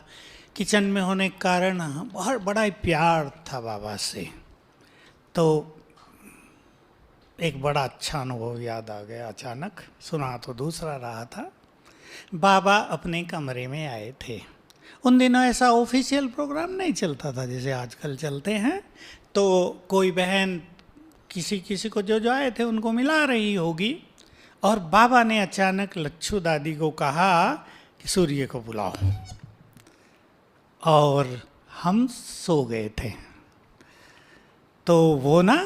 किचन में होने के कारण बहुत बड़ा ही प्यार था बाबा से। तो एक बड़ा अच्छा अनुभव याद आ गया अचानक, सुना तो दूसरा रहा था। बाबा अपने कमरे में आए थे। उन दिनों ऐसा ऑफिशियल प्रोग्राम नहीं चलता था जैसे आजकल चलते हैं। तो कोई बहन किसी को जो आए थे उनको मिला रही होगी, और बाबा ने अचानक लच्छू दादी को कहा कि सूर्य को बुलाओ, और हम सो गए थे। तो वो ना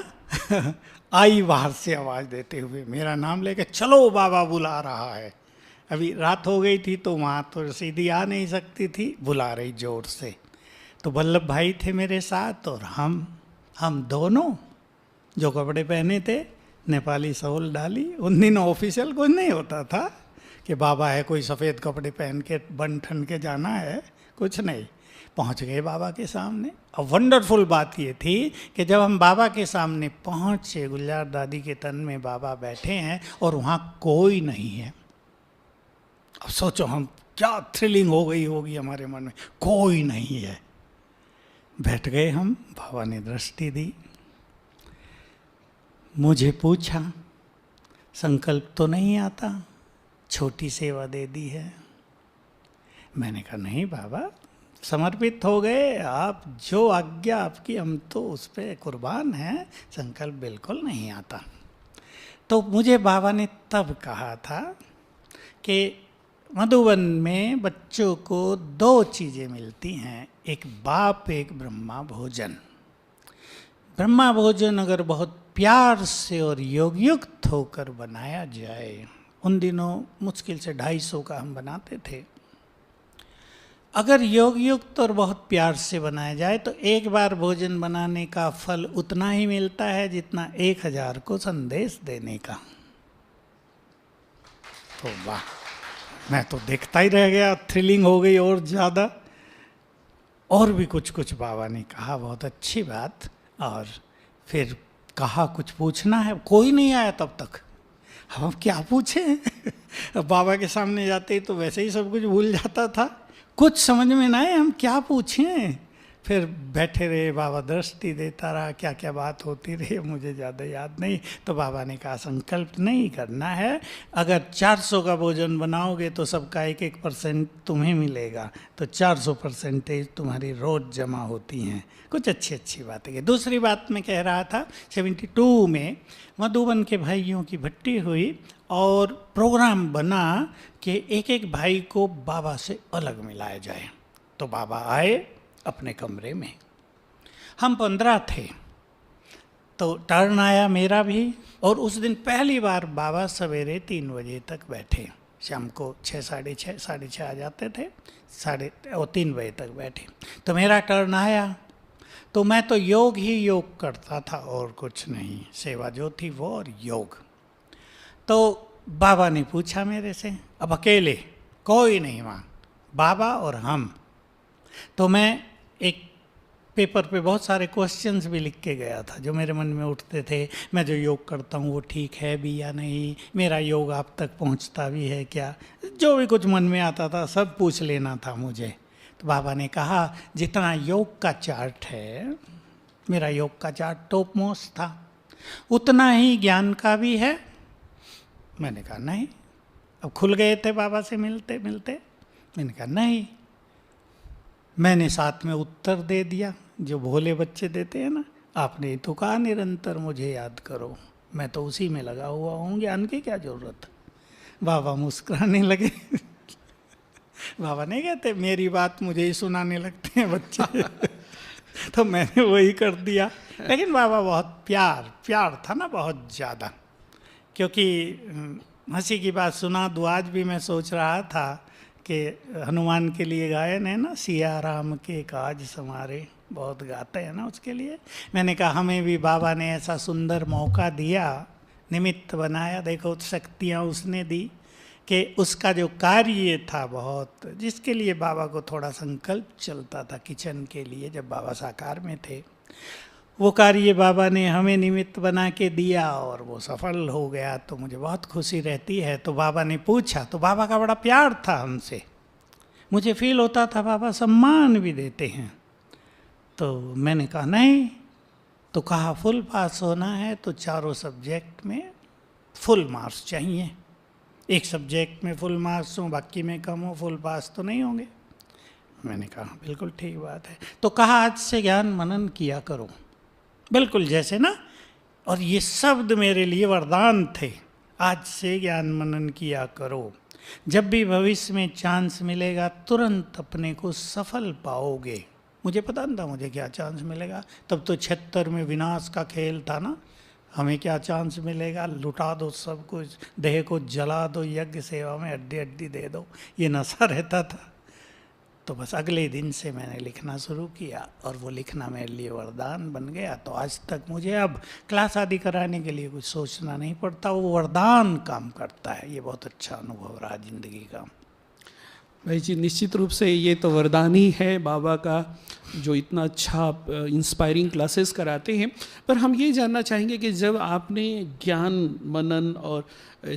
आई बाहर से आवाज़ देते हुए, मेरा नाम लेके, चलो बाबा बुला रहा है। अभी रात हो गई थी तो वहाँ तो सीधी आ नहीं सकती थी, बुला रही जोर से। तो वल्लभ भाई थे मेरे साथ, और हम दोनों जो कपड़े पहने थे, नेपाली शॉल डाली। उन दिनों ऑफिशियल कुछ नहीं होता था कि बाबा है कोई सफ़ेद कपड़े पहन के बन ठन के जाना है, कुछ नहीं। पहुंच गए बाबा के सामने। अब वंडरफुल बात ये थी कि जब हम बाबा के सामने पहुंचे, गुलजार दादी के तन में बाबा बैठे हैं और वहाँ कोई नहीं है। अब सोचो हम क्या थ्रिलिंग हो गई होगी हमारे मन में, कोई नहीं है। बैठ गए हम, बाबा ने दृष्टि दी, मुझे पूछा संकल्प तो नहीं आता, छोटी सेवा दे दी है। मैंने कहा नहीं बाबा, समर्पित हो गए, आप जो आज्ञा आपकी, हम तो उस पर कुर्बान हैं, संकल्प बिल्कुल नहीं आता। तो मुझे बाबा ने तब कहा था कि मधुबन में बच्चों को 2 चीज़ें मिलती हैं, एक बाप, एक ब्रह्मा भोजन। ब्रह्मा भोजन अगर बहुत प्यार से और योगयुक्त होकर बनाया जाए, उन दिनों मुश्किल से 250 का हम बनाते थे, अगर योगयुक्त और बहुत प्यार से बनाया जाए तो एक बार भोजन बनाने का फल उतना ही मिलता है जितना 1000 को संदेश देने का। तो वाह, मैं तो देखता ही रह गया, थ्रिलिंग हो गई और ज़्यादा। और भी कुछ बाबा ने कहा, बहुत अच्छी बात। और फिर कहा कुछ पूछना है, कोई नहीं आया तब तक, हम क्या पूछें। बाबा के सामने जाते ही तो वैसे ही सब कुछ भूल जाता था, कुछ समझ में ना आए हम क्या पूछें। फिर बैठे रहे, बाबा दृष्टि देता रहा, क्या क्या बात होती रही मुझे ज़्यादा याद नहीं। तो बाबा ने कहा संकल्प नहीं करना है, अगर 400 का भोजन बनाओगे तो सबका 1-1% तुम्हें मिलेगा, तो 400% तुम्हारी रोज़ जमा होती हैं। कुछ अच्छी बातें की। दूसरी बात मैं कह रहा था, 72 में मधुबन के भाइयों की भट्टी हुई और प्रोग्राम बना कि एक भाई को बाबा से अलग मिलाया जाए। तो बाबा आए अपने कमरे में, हम 15 थे, तो टर्न आया मेरा भी। और उस दिन पहली बार बाबा सवेरे 3 बजे तक बैठे, शाम को 6, साढ़े छः आ जाते थे, 3 बजे तक बैठे। तो मेरा टर्न आया, तो मैं तो योग ही योग करता था और कुछ नहीं, सेवा जो थी वो और योग। तो बाबा ने पूछा मेरे से, अब अकेले, कोई नहीं वहाँ, बाबा और हम। तो मैं एक पेपर पे बहुत सारे क्वेश्चंस भी लिख के गया था जो मेरे मन में उठते थे। मैं जो योग करता हूँ वो ठीक है भी या नहीं, मेरा योग आप तक पहुँचता भी है क्या, जो भी कुछ मन में आता था सब पूछ लेना था मुझे। तो बाबा ने कहा जितना योग का चार्ट है, मेरा योग का चार्ट टॉप मोस्ट था, उतना ही ज्ञान का भी है। मैंने कहा नहीं। अब खुल गए थे बाबा से मिलते मिलते। मैंने कहा नहीं। मैंने साथ में उत्तर दे दिया जो भोले बच्चे देते हैं ना, आपने तो कहा निरंतर मुझे याद करो, मैं तो उसी में लगा हुआ हूँ, ज्ञान की क्या जरूरत। बाबा मुस्कुराने लगे। बाबा नहीं कहते मेरी बात मुझे ही सुनाने लगते हैं बच्चे। तो मैंने वही कर दिया। लेकिन बाबा बहुत प्यार था ना, बहुत ज़्यादा। क्योंकि हंसी की बात सुना दूँ, आज भी मैं सोच रहा था कि हनुमान के लिए गायन है ना, सिया राम के काज समारे, बहुत गाते हैं ना उसके लिए। मैंने कहा हमें भी बाबा ने ऐसा सुंदर मौका दिया, निमित्त बनाया, देखो शक्तियाँ उसने दी कि उसका जो कार्य था बहुत, जिसके लिए बाबा को थोड़ा संकल्प चलता था किचन के लिए जब बाबा साकार में थे, वो कार्य बाबा ने हमें निमित्त बना के दिया और वो सफल हो गया, तो मुझे बहुत खुशी रहती है। तो बाबा ने पूछा, तो बाबा का बड़ा प्यार था हमसे, मुझे फील होता था बाबा सम्मान भी देते हैं। तो मैंने कहा नहीं, तो कहा फुल पास होना है तो चारों सब्जेक्ट में फुल मार्क्स चाहिए। एक सब्जेक्ट में फुल मार्क्स हो, बाकी में कम हो, फुल पास तो नहीं होंगे। मैंने कहा बिल्कुल ठीक बात है। तो कहा आज से ज्ञान मनन किया करो, बिल्कुल जैसे ना, और ये शब्द मेरे लिए वरदान थे, आज से ज्ञान मनन किया करो। जब भी भविष्य में चांस मिलेगा तुरंत अपने को सफल पाओगे। मुझे पता नहीं था मुझे क्या चांस मिलेगा, तब तो 76 में विनाश का खेल था ना, हमें क्या चांस मिलेगा, लुटा दो सब कुछ, देह को जला दो, यज्ञ सेवा में हड्डी हड्डी दे दो, ये नशा रहता था। तो बस अगले दिन से मैंने लिखना शुरू किया और वो लिखना मेरे लिए वरदान बन गया। तो आज तक मुझे अब क्लास आदि कराने के लिए कुछ सोचना नहीं पड़ता, वो वरदान काम करता है। ये बहुत अच्छा अनुभव रहा जिंदगी का। भाई जी, निश्चित रूप से ये तो वरदान ही है बाबा का, जो इतना अच्छा इंस्पायरिंग क्लासेस कराते हैं। पर हम ये जानना चाहेंगे कि जब आपने ज्ञान मनन और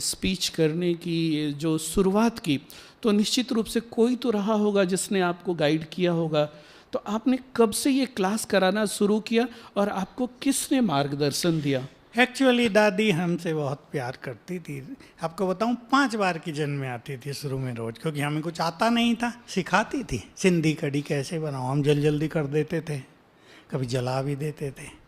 स्पीच करने की जो शुरुआत की, तो निश्चित रूप से कोई तो रहा होगा जिसने आपको गाइड किया होगा। तो आपने कब से ये क्लास कराना शुरू किया और आपको किसने मार्गदर्शन दिया? एक्चुअली दादी हमसे बहुत प्यार करती थी। आपको बताऊं, 5 बार किचन में आती थी शुरू में रोज, क्योंकि हमें कुछ आता नहीं था, सिखाती थी। सिंधी कढ़ी कैसे बनाओ, हम जल्दी कर देते थे, कभी जला भी देते थे।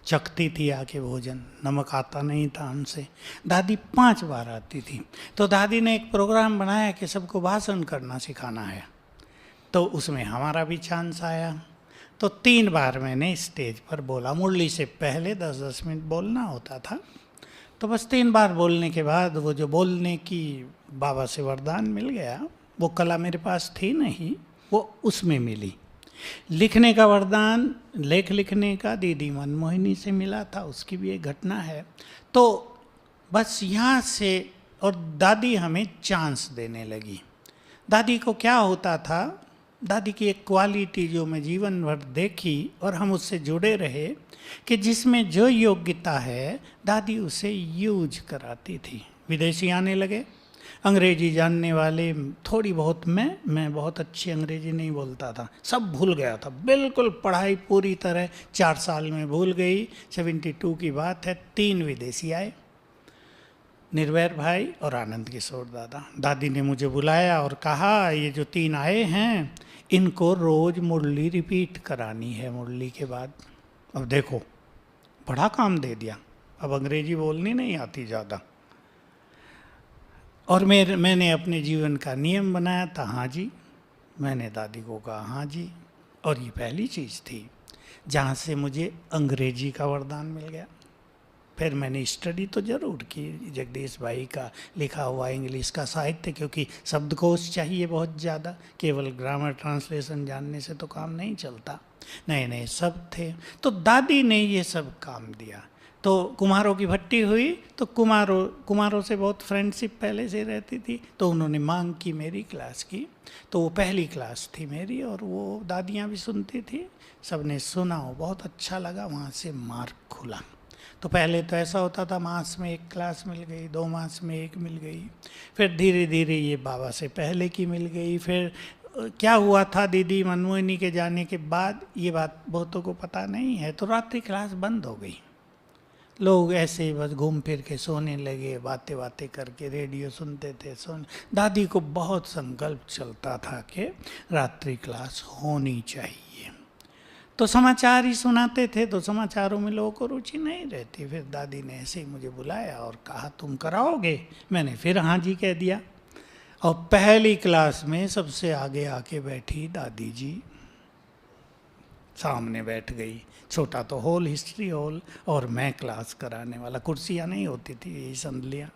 चखती थी आके भोजन, नमक आता नहीं था हमसे। दादी 5 बार आती थी। तो दादी ने एक प्रोग्राम बनाया कि सबको भाषण करना सिखाना है, तो उसमें हमारा भी चांस आया। तो 3 बार मैंने स्टेज पर बोला। मुरली से पहले 10-10 मिनट बोलना होता था, तो बस 3 बार बोलने के बाद वो जो बोलने की बाबा से वरदान मिल गया, वो कला मेरे पास थी नहीं, वो उसमें मिली। लिखने का वरदान, लेख लिखने का दीदी मनमोहिनी से मिला था, उसकी भी एक घटना है। तो बस यहाँ से, और दादी हमें चांस देने लगी। दादी को क्या होता था, दादी की एक क्वालिटी जो मैं जीवन भर देखी और हम उससे जुड़े रहे, कि जिसमें जो योग्यता है दादी उसे यूज कराती थी। विदेशी आने लगे, अंग्रेजी जानने वाले थोड़ी बहुत, मैं बहुत अच्छी अंग्रेजी नहीं बोलता था, सब भूल गया था, बिल्कुल पढ़ाई पूरी तरह 4 साल में भूल गई। 72 की बात है। 3 विदेशी आए, निर्वैर भाई और आनंद किशोर दादा। दादी ने मुझे बुलाया और कहा, ये जो 3 आए हैं इनको रोज मुरली रिपीट करानी है मुरली के बाद। अब देखो, बड़ा काम दे दिया, अब अंग्रेजी बोलनी नहीं आती ज़्यादा। और मैंने अपने जीवन का नियम बनाया था, हाँ जी। मैंने दादी को कहा हाँ जी, और ये पहली चीज़ थी जहाँ से मुझे अंग्रेजी का वरदान मिल गया। फिर मैंने स्टडी तो ज़रूर की, जगदीश भाई का लिखा हुआ इंग्लिश का साहित्य, क्योंकि शब्दकोश चाहिए बहुत ज़्यादा, केवल ग्रामर ट्रांसलेशन जानने से तो काम नहीं चलता, नए नए शब्द थे। तो दादी ने ये सब काम दिया। तो कुम्हारों की भट्टी हुई, तो कुम्हारों से बहुत फ्रेंडशिप पहले से रहती थी, तो उन्होंने मांग की मेरी क्लास की। तो वो पहली क्लास थी मेरी, और वो दादियाँ भी सुनती थी, सबने सुना, वो बहुत अच्छा लगा, वहाँ से मार्ग खुला। तो पहले तो ऐसा होता था, मास में 1 क्लास मिल गई, 2 मास में 1 मिल गई, फिर धीरे धीरे ये बाबा से पहले की मिल गई। फिर क्या हुआ था, दीदी मनमोहिनी के जाने के बाद, ये बात बहुतों को पता नहीं है, तो रात्रि क्लास बंद हो गई। लोग ऐसे बस घूम फिर के सोने लगे, बातें बातें करके रेडियो सुनते थे, दादी को बहुत संकल्प चलता था कि रात्रि क्लास होनी चाहिए। तो समाचार ही सुनाते थे, तो समाचारों में लोगों को रुचि नहीं रहती। फिर दादी ने ऐसे ही मुझे बुलाया और कहा तुम कराओगे? मैंने फिर हाँ जी कह दिया, और पहली क्लास में सबसे आगे आके बैठी दादी जी, सामने बैठ गई। छोटा तो हॉल, हिस्ट्री हॉल, और मैं क्लास कराने वाला। कुर्सियाँ नहीं होती थी, यही संदलियाँ।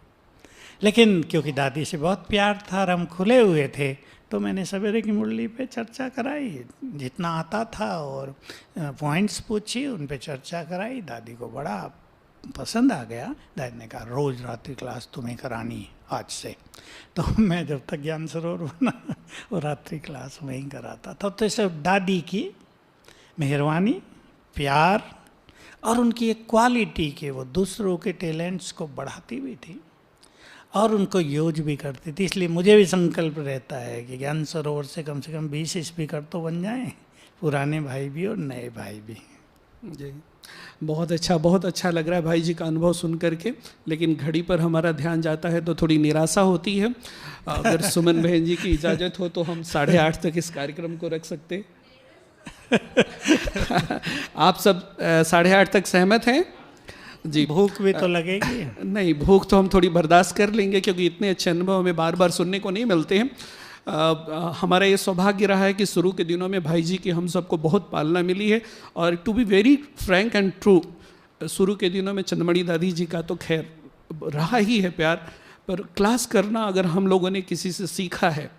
लेकिन क्योंकि दादी से बहुत प्यार था और हम खुले हुए थे, तो मैंने सवेरे की मुरली पे चर्चा कराई, जितना आता था, और पॉइंट्स पूछी, उन पे चर्चा कराई। दादी को बड़ा पसंद आ गया। दादी ने कहा रोज़ रात्रि क्लास तुम्हें करानी आज से। तो मैं जब तक ज्ञान सरोवर बना वो रात्रि क्लास में ही कराता था। तो सब दादी की मेहरबानी, प्यार और उनकी एक क्वालिटी के वो दूसरों के टैलेंट्स को बढ़ाती भी थी और उनको यूज भी करती थी। इसलिए मुझे भी संकल्प रहता है कि ज्ञान सरोवर से कम 20 स्पीकर तो बन जाएं, पुराने भाई भी और नए भाई भी। जी, बहुत अच्छा लग रहा है भाई जी का अनुभव सुन करके। लेकिन घड़ी पर हमारा ध्यान जाता है तो थोड़ी निराशा होती है। अगर सुमन बहन जी की इजाज़त हो तो हम 8:30 तक इस कार्यक्रम को रख सकते। आप सब 8:30 तक सहमत हैं? जी, भूख भी तो लगेगी। नहीं, भूख तो हम थोड़ी बर्दाश्त कर लेंगे, क्योंकि इतने अच्छे अनुभव हमें बार बार सुनने को नहीं मिलते हैं। हमारा ये सौभाग्य रहा है कि शुरू के दिनों में भाई जी की हम सबको बहुत पालना मिली है। और to be very frank and true, शुरू के दिनों में चंदमणि दादी जी का तो खैर रहा ही है प्यार, पर क्लास करना अगर हम लोगों ने किसी से सीखा है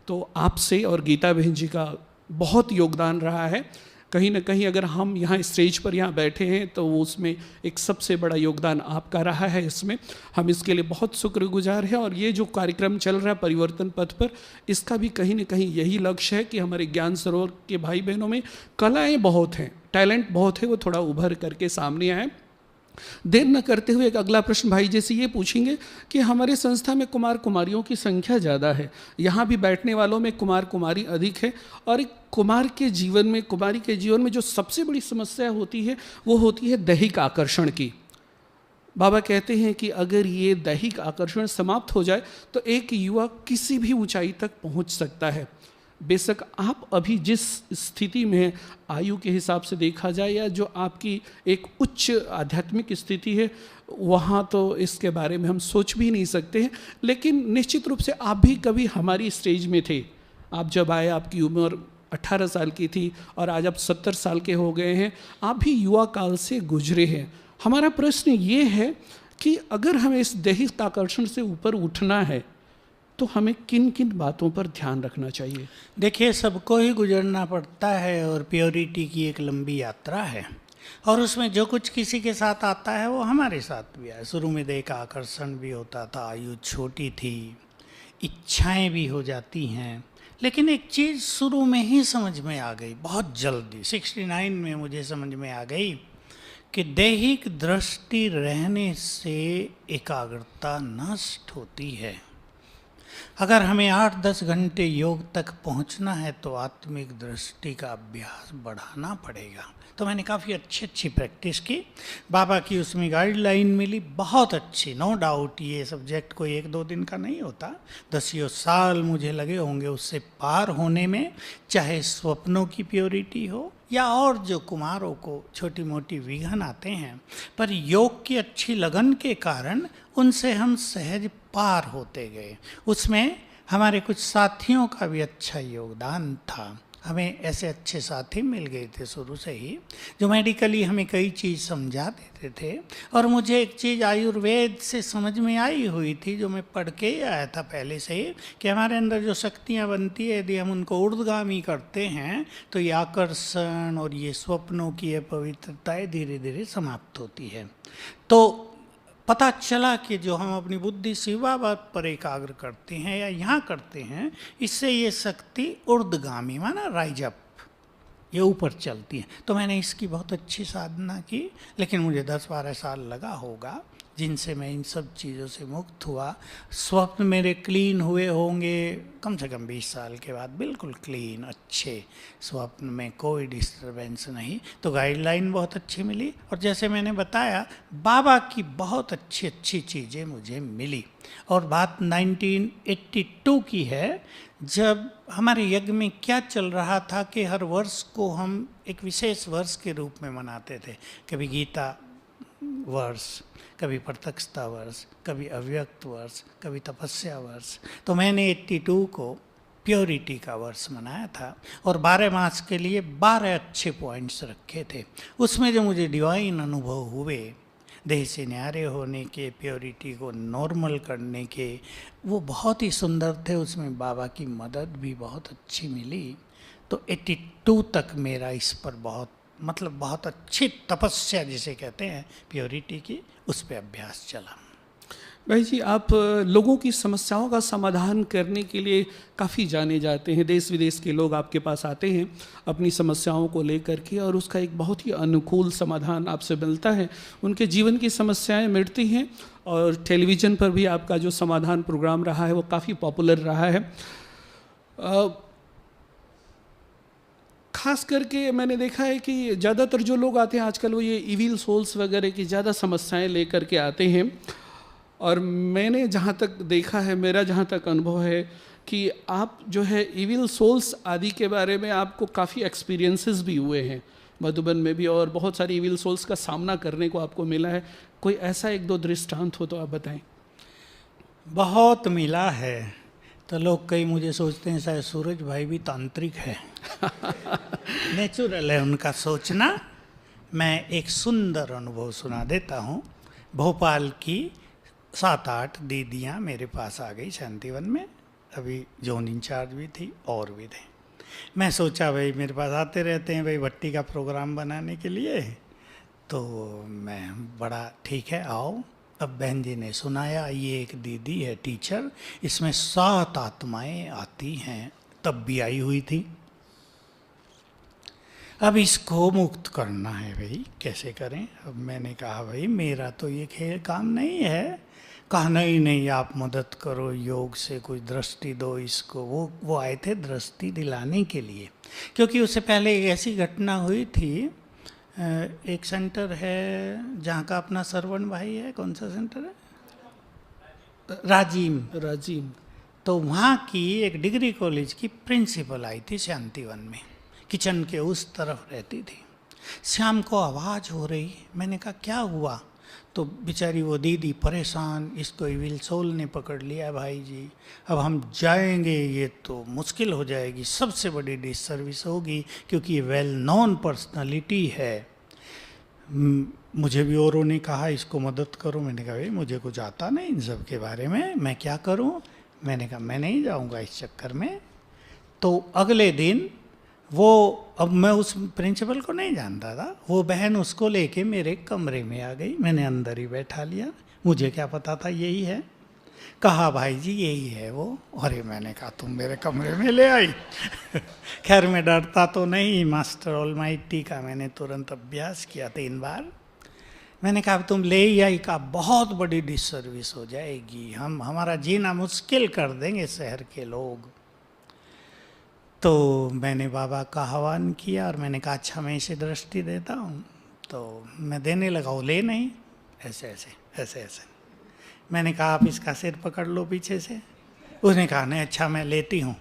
तो आपसे और गीता बहन जी का बहुत योगदान रहा है। कहीं ना कहीं अगर हम यहाँ स्टेज पर यहाँ बैठे हैं तो उसमें एक सबसे बड़ा योगदान आपका रहा है। इसमें हम इसके लिए बहुत शुक्रगुजार हैं। और ये जो कार्यक्रम चल रहा है परिवर्तन पथ पर, इसका भी कहीं ना कहीं यही लक्ष्य है कि हमारे ज्ञान सरोवर के भाई बहनों में कलाएँ बहुत हैं, टैलेंट बहुत है, वो थोड़ा उभर करके सामने आए। देर न करते हुए एक अगला प्रश्न भाई जैसे ये पूछेंगे कि हमारे संस्था में कुमार कुमारियों की संख्या ज़्यादा है, यहाँ भी बैठने वालों में कुमार कुमारी अधिक है, और एक कुमार के जीवन में, कुमारी के जीवन में जो सबसे बड़ी समस्या होती है वो होती है दैहिक आकर्षण की। बाबा कहते हैं कि अगर ये दैहिक आकर्षण समाप्त हो जाए तो एक युवा किसी भी ऊंचाई तक पहुंच सकता है। बेशक आप अभी जिस स्थिति में हैं, आयु के हिसाब से देखा जाए या जो आपकी एक उच्च आध्यात्मिक स्थिति है, वहाँ तो इसके बारे में हम सोच भी नहीं सकते हैं। लेकिन निश्चित रूप से आप भी कभी हमारी स्टेज में थे। आप जब आए आपकी उम्र 18 साल की थी और आज आप 70 साल के हो गए हैं। आप भी युवा काल से गुजरे हैं। हमारा प्रश्न ये है कि अगर हमें इस दैहिक आकर्षण से ऊपर उठना है तो हमें किन किन बातों पर ध्यान रखना चाहिए? देखिए, सबको ही गुजरना पड़ता है और प्योरिटी की एक लंबी यात्रा है, और उसमें जो कुछ किसी के साथ आता है वो हमारे साथ भी आया। शुरू में देख आकर्षण भी होता था, आयु छोटी थी, इच्छाएं भी हो जाती हैं। लेकिन एक चीज़ शुरू में ही समझ में आ गई, बहुत जल्दी 69 में मुझे समझ में आ गई कि दैहिक दृष्टि रहने से एकाग्रता नष्ट होती है। अगर हमें 8-10 घंटे योग तक पहुंचना है तो आत्मिक दृष्टि का अभ्यास बढ़ाना पड़ेगा। तो मैंने काफ़ी अच्छी प्रैक्टिस की। बाबा की उसमें गाइडलाइन मिली, बहुत अच्छी, नो डाउट। ये सब्जेक्ट कोई 1-2 दिन का नहीं होता, 10 साल मुझे लगे होंगे उससे पार होने में। चाहे स्वप्नों की प्योरिटी हो या और जो कुमारों को छोटी मोटी विघन आते हैं, पर योग की अच्छी लगन के कारण उनसे हम सहज पार होते गए। उसमें हमारे कुछ साथियों का भी अच्छा योगदान था। हमें ऐसे अच्छे साथी मिल गए थे शुरू से ही, जो मेडिकली हमें कई चीज़ समझा देते थे। और मुझे एक चीज़ आयुर्वेद से समझ में आई हुई थी, जो मैं पढ़ के ही आया था पहले से ही, कि हमारे अंदर जो शक्तियाँ बनती है, यदि हम उनको ऊर्ध्वगामी करते हैं तो ये आकर्षण और ये स्वप्नों की ये पवित्रताएँ धीरे धीरे समाप्त होती है। तो पता चला कि जो हम अपनी बुद्धि शिवाबाद पर एकाग्र करते हैं या यहाँ करते हैं, इससे ये शक्ति ऊर्ध्वगामी माना राइज अप, ये ऊपर चलती है। तो मैंने इसकी बहुत अच्छी साधना की, लेकिन मुझे 10-12 साल लगा होगा जिनसे मैं इन सब चीज़ों से मुक्त हुआ। स्वप्न मेरे क्लीन हुए होंगे कम से कम 20 साल के बाद, बिल्कुल क्लीन, अच्छे स्वप्न में कोई डिस्टरबेंस नहीं। तो गाइडलाइन बहुत अच्छी मिली, और जैसे मैंने बताया बाबा की बहुत अच्छी चीज़ें मुझे मिली। और बात 1982 की है, जब हमारे यज्ञ में क्या चल रहा था कि हर वर्ष को हम एक विशेष वर्ष के रूप में मनाते थे। कभी गीता वर्ष, कभी प्रत्यक्षता वर्ष, कभी अव्यक्त वर्ष, कभी तपस्या वर्ष। तो मैंने 82 को प्योरिटी का वर्ष मनाया था, और 12 मास के लिए 12 अच्छे पॉइंट्स रखे थे। उसमें जो मुझे डिवाइन अनुभव हुए, देह से न्यारे होने के, प्योरिटी को नॉर्मल करने के, वो बहुत ही सुंदर थे। उसमें बाबा की मदद भी बहुत अच्छी मिली। तो 82 तक मेरा इस पर बहुत अच्छी तपस्या जिसे कहते हैं प्योरिटी की, उस पर अभ्यास चला। भाई जी, आप लोगों की समस्याओं का समाधान करने के लिए काफ़ी जाने जाते हैं। देश विदेश के लोग आपके पास आते हैं अपनी समस्याओं को लेकर के, और उसका एक बहुत ही अनुकूल समाधान आपसे मिलता है। उनके जीवन की समस्याएं मिटती हैं, और टेलीविज़न पर भी आपका जो समाधान प्रोग्राम रहा है वो काफ़ी पॉपुलर रहा है। खास करके मैंने देखा है कि ज़्यादातर जो लोग आते हैं आजकल वो ये इविल सोल्स वगैरह की ज़्यादा समस्याएं लेकर के आते हैं। और मैंने जहाँ तक देखा है, मेरा जहाँ तक अनुभव है कि आप जो है इविल सोल्स आदि के बारे में आपको काफ़ी एक्सपीरियंसेस भी हुए हैं मधुबन में भी, और बहुत सारी इविल सोल्स का सामना करने को आपको मिला है। कोई ऐसा एक दो दृष्टांत हो तो आप बताएं। बहुत मिला है। तो लोग कई मुझे सोचते हैं शायद सूरज भाई भी तांत्रिक है। नेचुरल है उनका सोचना। मैं एक सुंदर अनुभव सुना देता हूँ। भोपाल की 7-8 दीदियाँ मेरे पास आ गई शांतिवन में। अभी जोन इंचार्ज भी थी और भी थे। मैं सोचा भाई मेरे पास आते रहते हैं भाई भट्टी का प्रोग्राम बनाने के लिए, तो मैं बड़ा ठीक है आओ। अब बहन जी ने सुनाया ये एक दीदी है टीचर, इसमें 7 आत्माएं आती हैं, तब भी आई हुई थी। अब इसको मुक्त करना है भाई, कैसे करें। अब मैंने कहा भाई मेरा तो ये खेल काम नहीं है। कहा नहीं नहीं आप मदद करो, योग से कोई दृष्टि दो इसको। वो आए थे दृष्टि दिलाने के लिए, क्योंकि उससे पहले एक ऐसी घटना हुई थी। एक सेंटर है जहाँ का अपना सरवण भाई है, कौन सा सेंटर है? राजीम। तो वहाँ की एक डिग्री कॉलेज की प्रिंसिपल आई थी शांतिवन में, किचन के उस तरफ रहती थी। शाम को आवाज़ हो रही, मैंने कहा क्या हुआ? तो बेचारी वो दीदी परेशान, इसको इविल सोल ने पकड़ लिया भाई जी, अब हम जाएंगे ये तो मुश्किल हो जाएगी, सबसे बड़ी डिससर्विस होगी, क्योंकि ये वेल नोन पर्सनालिटी है। मुझे भी औरों ने कहा इसको मदद करो। मैंने कहा भाई मुझे कुछ आता नहीं इन सब के बारे में, मैं क्या करूं? मैंने कहा मैं नहीं जाऊंगा इस चक्कर में। तो अगले दिन वो, अब मैं उस प्रिंसिपल को नहीं जानता था, वो बहन उसको लेके मेरे कमरे में आ गई। मैंने अंदर ही बैठा लिया, मुझे क्या पता था यही है। कहा भाई जी यही है वो। अरे मैंने कहा तुम मेरे कमरे में ले आई। खैर मैं डरता तो नहीं, मास्टर ऑलमाइटी का मैंने तुरंत अभ्यास किया 3 बार। मैंने कहा तुम ले ही आई, का बहुत बड़ी डिससर्विस हो जाएगी, हमारा जीना मुश्किल कर देंगे शहर के लोग। तो मैंने बाबा का आह्वान किया और मैंने कहा अच्छा मैं इसे दृष्टि देता हूँ। तो मैं देने लगा, वो ले नहीं, ऐसे। मैंने कहा आप इसका सिर पकड़ लो पीछे से। उसने कहा नहीं अच्छा मैं लेती हूँ।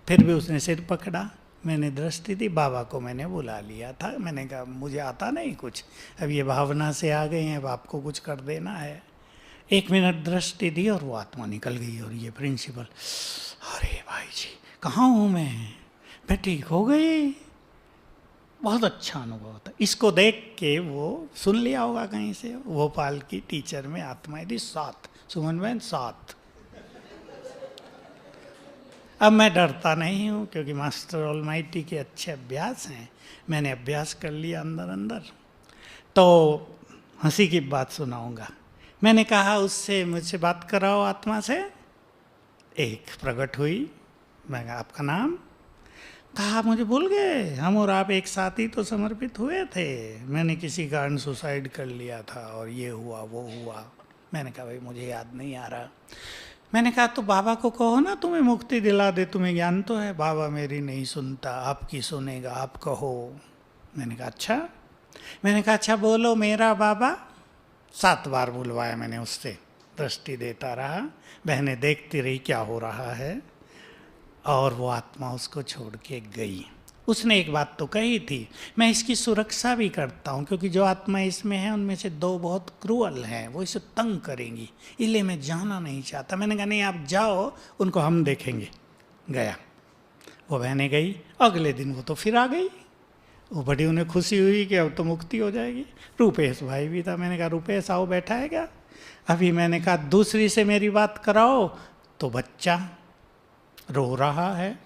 फिर भी उसने सिर पकड़ा, मैंने दृष्टि दी। बाबा को मैंने बुला लिया था। मैंने कहा मुझे आता नहीं कुछ, अब ये भावना से आ गए हैं, अब आपको कुछ कर देना है। 1 मिनट दृष्टि दी और वो आत्मा निकल गई। और ये प्रिंसिपल, अरे भाई जी कहाँ हूँ मैं ठीक हो गई। बहुत अच्छा अनुभव था। इसको देख के वो सुन लिया होगा कहीं से, भोपाल की टीचर में आत्माएं थी 7, सुमन बहन 7। अब मैं डरता नहीं हूँ क्योंकि मास्टर ऑलमाइटी के अच्छे अभ्यास हैं, मैंने अभ्यास कर लिया अंदर। तो हंसी की बात सुनाऊंगा। मैंने कहा उससे मुझसे बात कराओ आत्मा से। एक प्रकट हुई, मैं कहा आपका नाम? कहा मुझे भूल गए, हम और आप एक साथ ही तो समर्पित हुए थे, मैंने किसी कारण सुसाइड कर लिया था और ये हुआ वो हुआ। मैंने कहा भाई मुझे याद नहीं आ रहा। मैंने कहा तो बाबा को कहो ना तुम्हें मुक्ति दिला दे, तुम्हें ज्ञान तो है। बाबा मेरी नहीं सुनता, आपकी सुनेगा, आप कहो। मैंने कहा अच्छा। मैंने कहा अच्छा बोलो मेरा बाबा। 7 बार बुलवाया मैंने उससे, दृष्टि देता रहा, बहनें देखती रही क्या हो रहा है, और वो आत्मा उसको छोड़ के गई। उसने एक बात तो कही थी, मैं इसकी सुरक्षा भी करता हूँ क्योंकि जो आत्मा इसमें है उनमें से 2 बहुत क्रूअल हैं, वो इसे तंग करेंगी, इसलिए मैं जाना नहीं चाहता। मैंने कहा नहीं आप जाओ, उनको हम देखेंगे। गया, वो बहने गई। अगले दिन वो तो फिर आ गई। वो बड़ी उन्हें खुशी हुई कि अब तो मुक्ति हो जाएगी। रूपेश भाई भी था। मैंने कहा रूपेश आओ, बैठा है क्या? अभी मैंने कहा दूसरी से मेरी बात कराओ, तो बच्चा रो रहा है।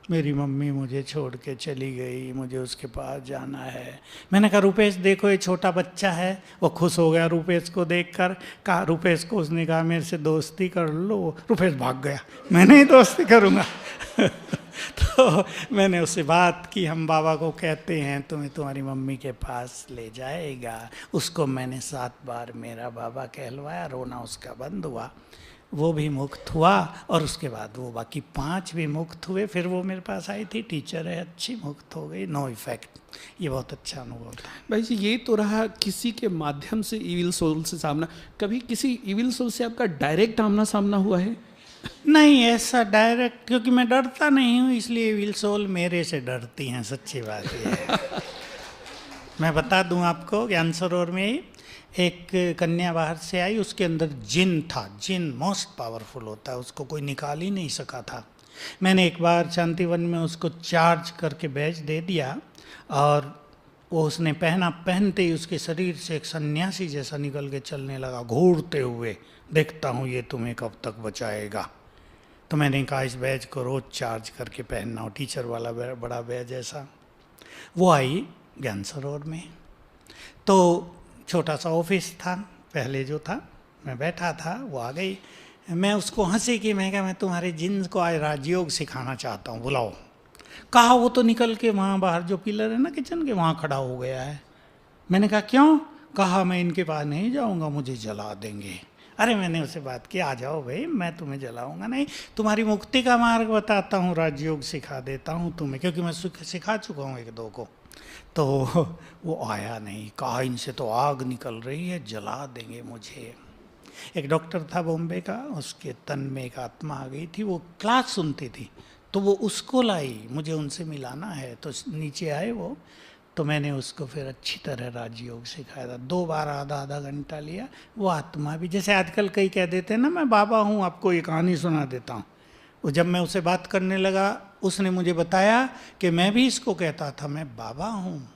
मेरी मम्मी मुझे छोड़ के चली गई, मुझे उसके पास जाना है। मैंने कहा रुपेश देखो ये छोटा बच्चा है। वो खुश हो गया रुपेश को देखकर। कहा रुपेश को, उसने कहा मेरे से दोस्ती कर लो। रुपेश भाग गया, मैं नहीं दोस्ती करूँगा। तो मैंने उससे बात की, हम बाबा को कहते हैं तुम्हें तुम्हारी मम्मी के पास ले जाएगा। उसको मैंने 7 बार मेरा बाबा कहलवाया, रोना उसका बंद हुआ, वो भी मुक्त हुआ। और उसके बाद वो बाकी 5 भी मुक्त हुए। फिर वो मेरे पास आई थी, टीचर है अच्छी, मुक्त हो गई, नो इफेक्ट। ये बहुत अच्छा अनुभव था। भाई जी, ये तो रहा किसी के माध्यम से इविल सोल से सामना। कभी किसी इविल सोल से आपका डायरेक्ट आमना सामना हुआ है? नहीं ऐसा डायरेक्ट, क्योंकि मैं डरता नहीं हूँ, इसलिए इविल सोल मेरे से डरती हैं, सच्ची बात ये है। मैं बता दूं आपको, ज्ञान सरोवर में एक कन्या बाहर से आई, उसके अंदर जिन था। जिन मोस्ट पावरफुल होता है, उसको कोई निकाल ही नहीं सका था। मैंने एक बार शांतिवन में उसको चार्ज करके बैच दे दिया, और वो उसने पहना। पहनते ही उसके शरीर से एक सन्यासी जैसा निकल के चलने लगा, घूरते हुए। देखता हूँ ये तुम्हें कब तक बचाएगा। तो मैंने कहा इस बैच को रोज़ चार्ज करके पहनना हो, टीचर वाला बड़ा बैच ऐसा। वो आई ज्ञान सरोवर में, तो छोटा सा ऑफिस था पहले जो था, मैं बैठा था, वो आ गई। मैं उसको हंसी की, मैं कहा मैं तुम्हारे जिन को आज राजयोग सिखाना चाहता हूँ, बुलाओ। कहा वो तो निकल के वहाँ बाहर जो पिलर है ना किचन के, वहाँ खड़ा हो गया है। मैंने कहा क्यों? कहा मैं इनके पास नहीं जाऊँगा, मुझे जला देंगे। अरे मैंने उससे बात की, आ जाओ भाई, मैं तुम्हें जलाऊंगा नहीं, तुम्हारी मुक्ति का मार्ग बताता हूँ, राजयोग सिखा देता हूँ तुम्हें, क्योंकि मैं सिखा चुका हूँ 1-2 को। तो वो आया नहीं, कहा इनसे तो आग निकल रही है, जला देंगे मुझे। एक डॉक्टर था बॉम्बे का, उसके तन में एक आत्मा आ गई थी, वो क्लास सुनती थी, तो वो उसको लाई, मुझे उनसे मिलाना है। तो नीचे आए वो, तो मैंने उसको फिर अच्छी तरह राजयोग सिखाया था। 2 बार आधा घंटा लिया। वो आत्मा भी, जैसे आजकल कई कह देते हैं ना मैं बाबा हूँ, आपको ये कहानी सुना देता हूँ। वो जब मैं उससे बात करने लगा, उसने मुझे बताया कि मैं भी इसको कहता था मैं बाबा हूँ,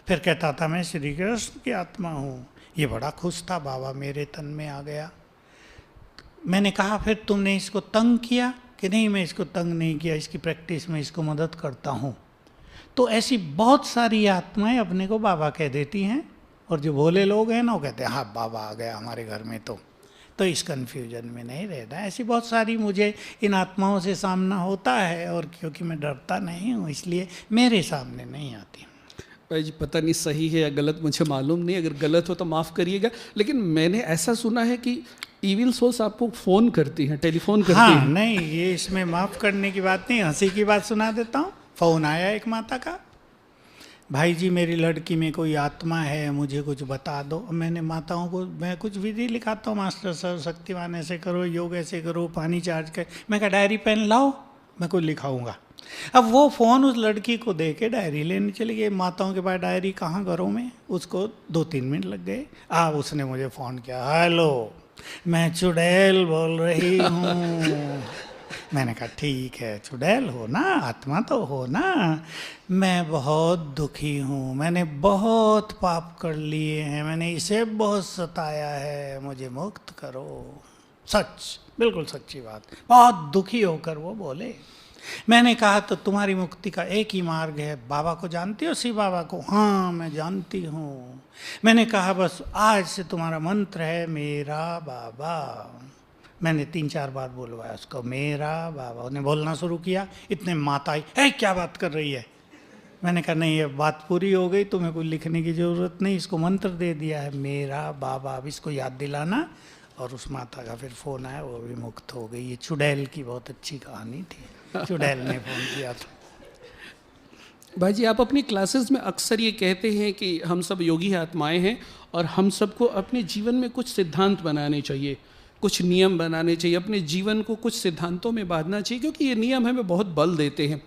फिर कहता था मैं श्री कृष्ण की आत्मा हूँ। ये बड़ा खुश था, बाबा मेरे तन में आ गया। मैंने कहा फिर तुमने इसको तंग किया? कि नहीं, मैं इसको तंग नहीं किया, इसकी प्रैक्टिस में इसको मदद करता हूँ। तो ऐसी बहुत सारी आत्माएं अपने को बाबा कह देती हैं, और जो भोले लोग हैं ना, वो कहते हैं हाँ बाबा आ गया हमारे घर में। तो इस कन्फ्यूजन में नहीं रहना। ऐसी बहुत सारी मुझे इन आत्माओं से सामना होता है, और क्योंकि मैं डरता नहीं हूँ इसलिए मेरे सामने नहीं आती। भाई जी, पता नहीं सही है या गलत, मुझे मालूम नहीं, अगर गलत हो तो माफ़ करिएगा, लेकिन मैंने ऐसा सुना है कि इविल सोल्स आपको फ़ोन करती हैं, टेलीफोन करती हैं। हाँ नहीं, ये इसमें माफ़ करने की बात नहीं, हंसी की बात सुना देता हूँ। फ़ोन आया एक माता का, भाई जी मेरी लड़की में कोई आत्मा है, मुझे कुछ बता दो। मैंने माताओं को मैं कुछ विधि लिखाता हूँ, मास्टर सर शक्तिवान ऐसे करो, योग ऐसे करो, पानी चार्ज कर। मैं कहा डायरी पेन लाओ, मैं कुछ लिखाऊंगा। अब वो फ़ोन उस लड़की को दे के डायरी लेने चली गई। माताओं के पास डायरी कहाँ घरों में, उसको 2-3 मिनट लग गए। उसने मुझे फ़ोन किया, हेलो मैं चुड़ैल बोल रही हूँ। मैंने कहा ठीक है, चुड़ैल हो ना, आत्मा तो हो ना, मैं बहुत दुखी हूँ, मैंने बहुत पाप कर लिए हैं, मैंने इसे बहुत सताया है, मुझे मुक्त करो। सच, बिल्कुल सच्ची बात। बहुत दुखी होकर वो बोले। मैंने कहा तो तुम्हारी मुक्ति का एक ही मार्ग है, बाबा को जानती हो? शिव बाबा को? हाँ मैं जानती हूँ। मैंने कहा बस आज से तुम्हारा मंत्र है मेरा बाबा। मैंने 3-4 बार बोलवाया उसको, मेरा बाबा। उन्हें बोलना शुरू किया, इतने माता आई, है क्या बात कर रही है? मैंने कहा नहीं, ये बात पूरी हो गई, तुम्हें कोई लिखने की ज़रूरत नहीं, इसको मंत्र दे दिया है मेरा बाबा, अब इसको याद दिलाना। और उस माता का फिर फ़ोन आया, वो भी मुक्त हो गई। ये चुड़ैल की बहुत अच्छी कहानी थी, चुड़ैल ने फ़ोन किया था। भाई जी, आप अपनी क्लासेस में अक्सर ये कहते हैं कि हम सब योगी आत्माएं हैं, और हम सबको अपने जीवन में कुछ सिद्धांत बनाने चाहिए, कुछ नियम बनाने चाहिए, अपने जीवन को कुछ सिद्धांतों में बांधना चाहिए, क्योंकि ये नियम हमें बहुत बल देते हैं।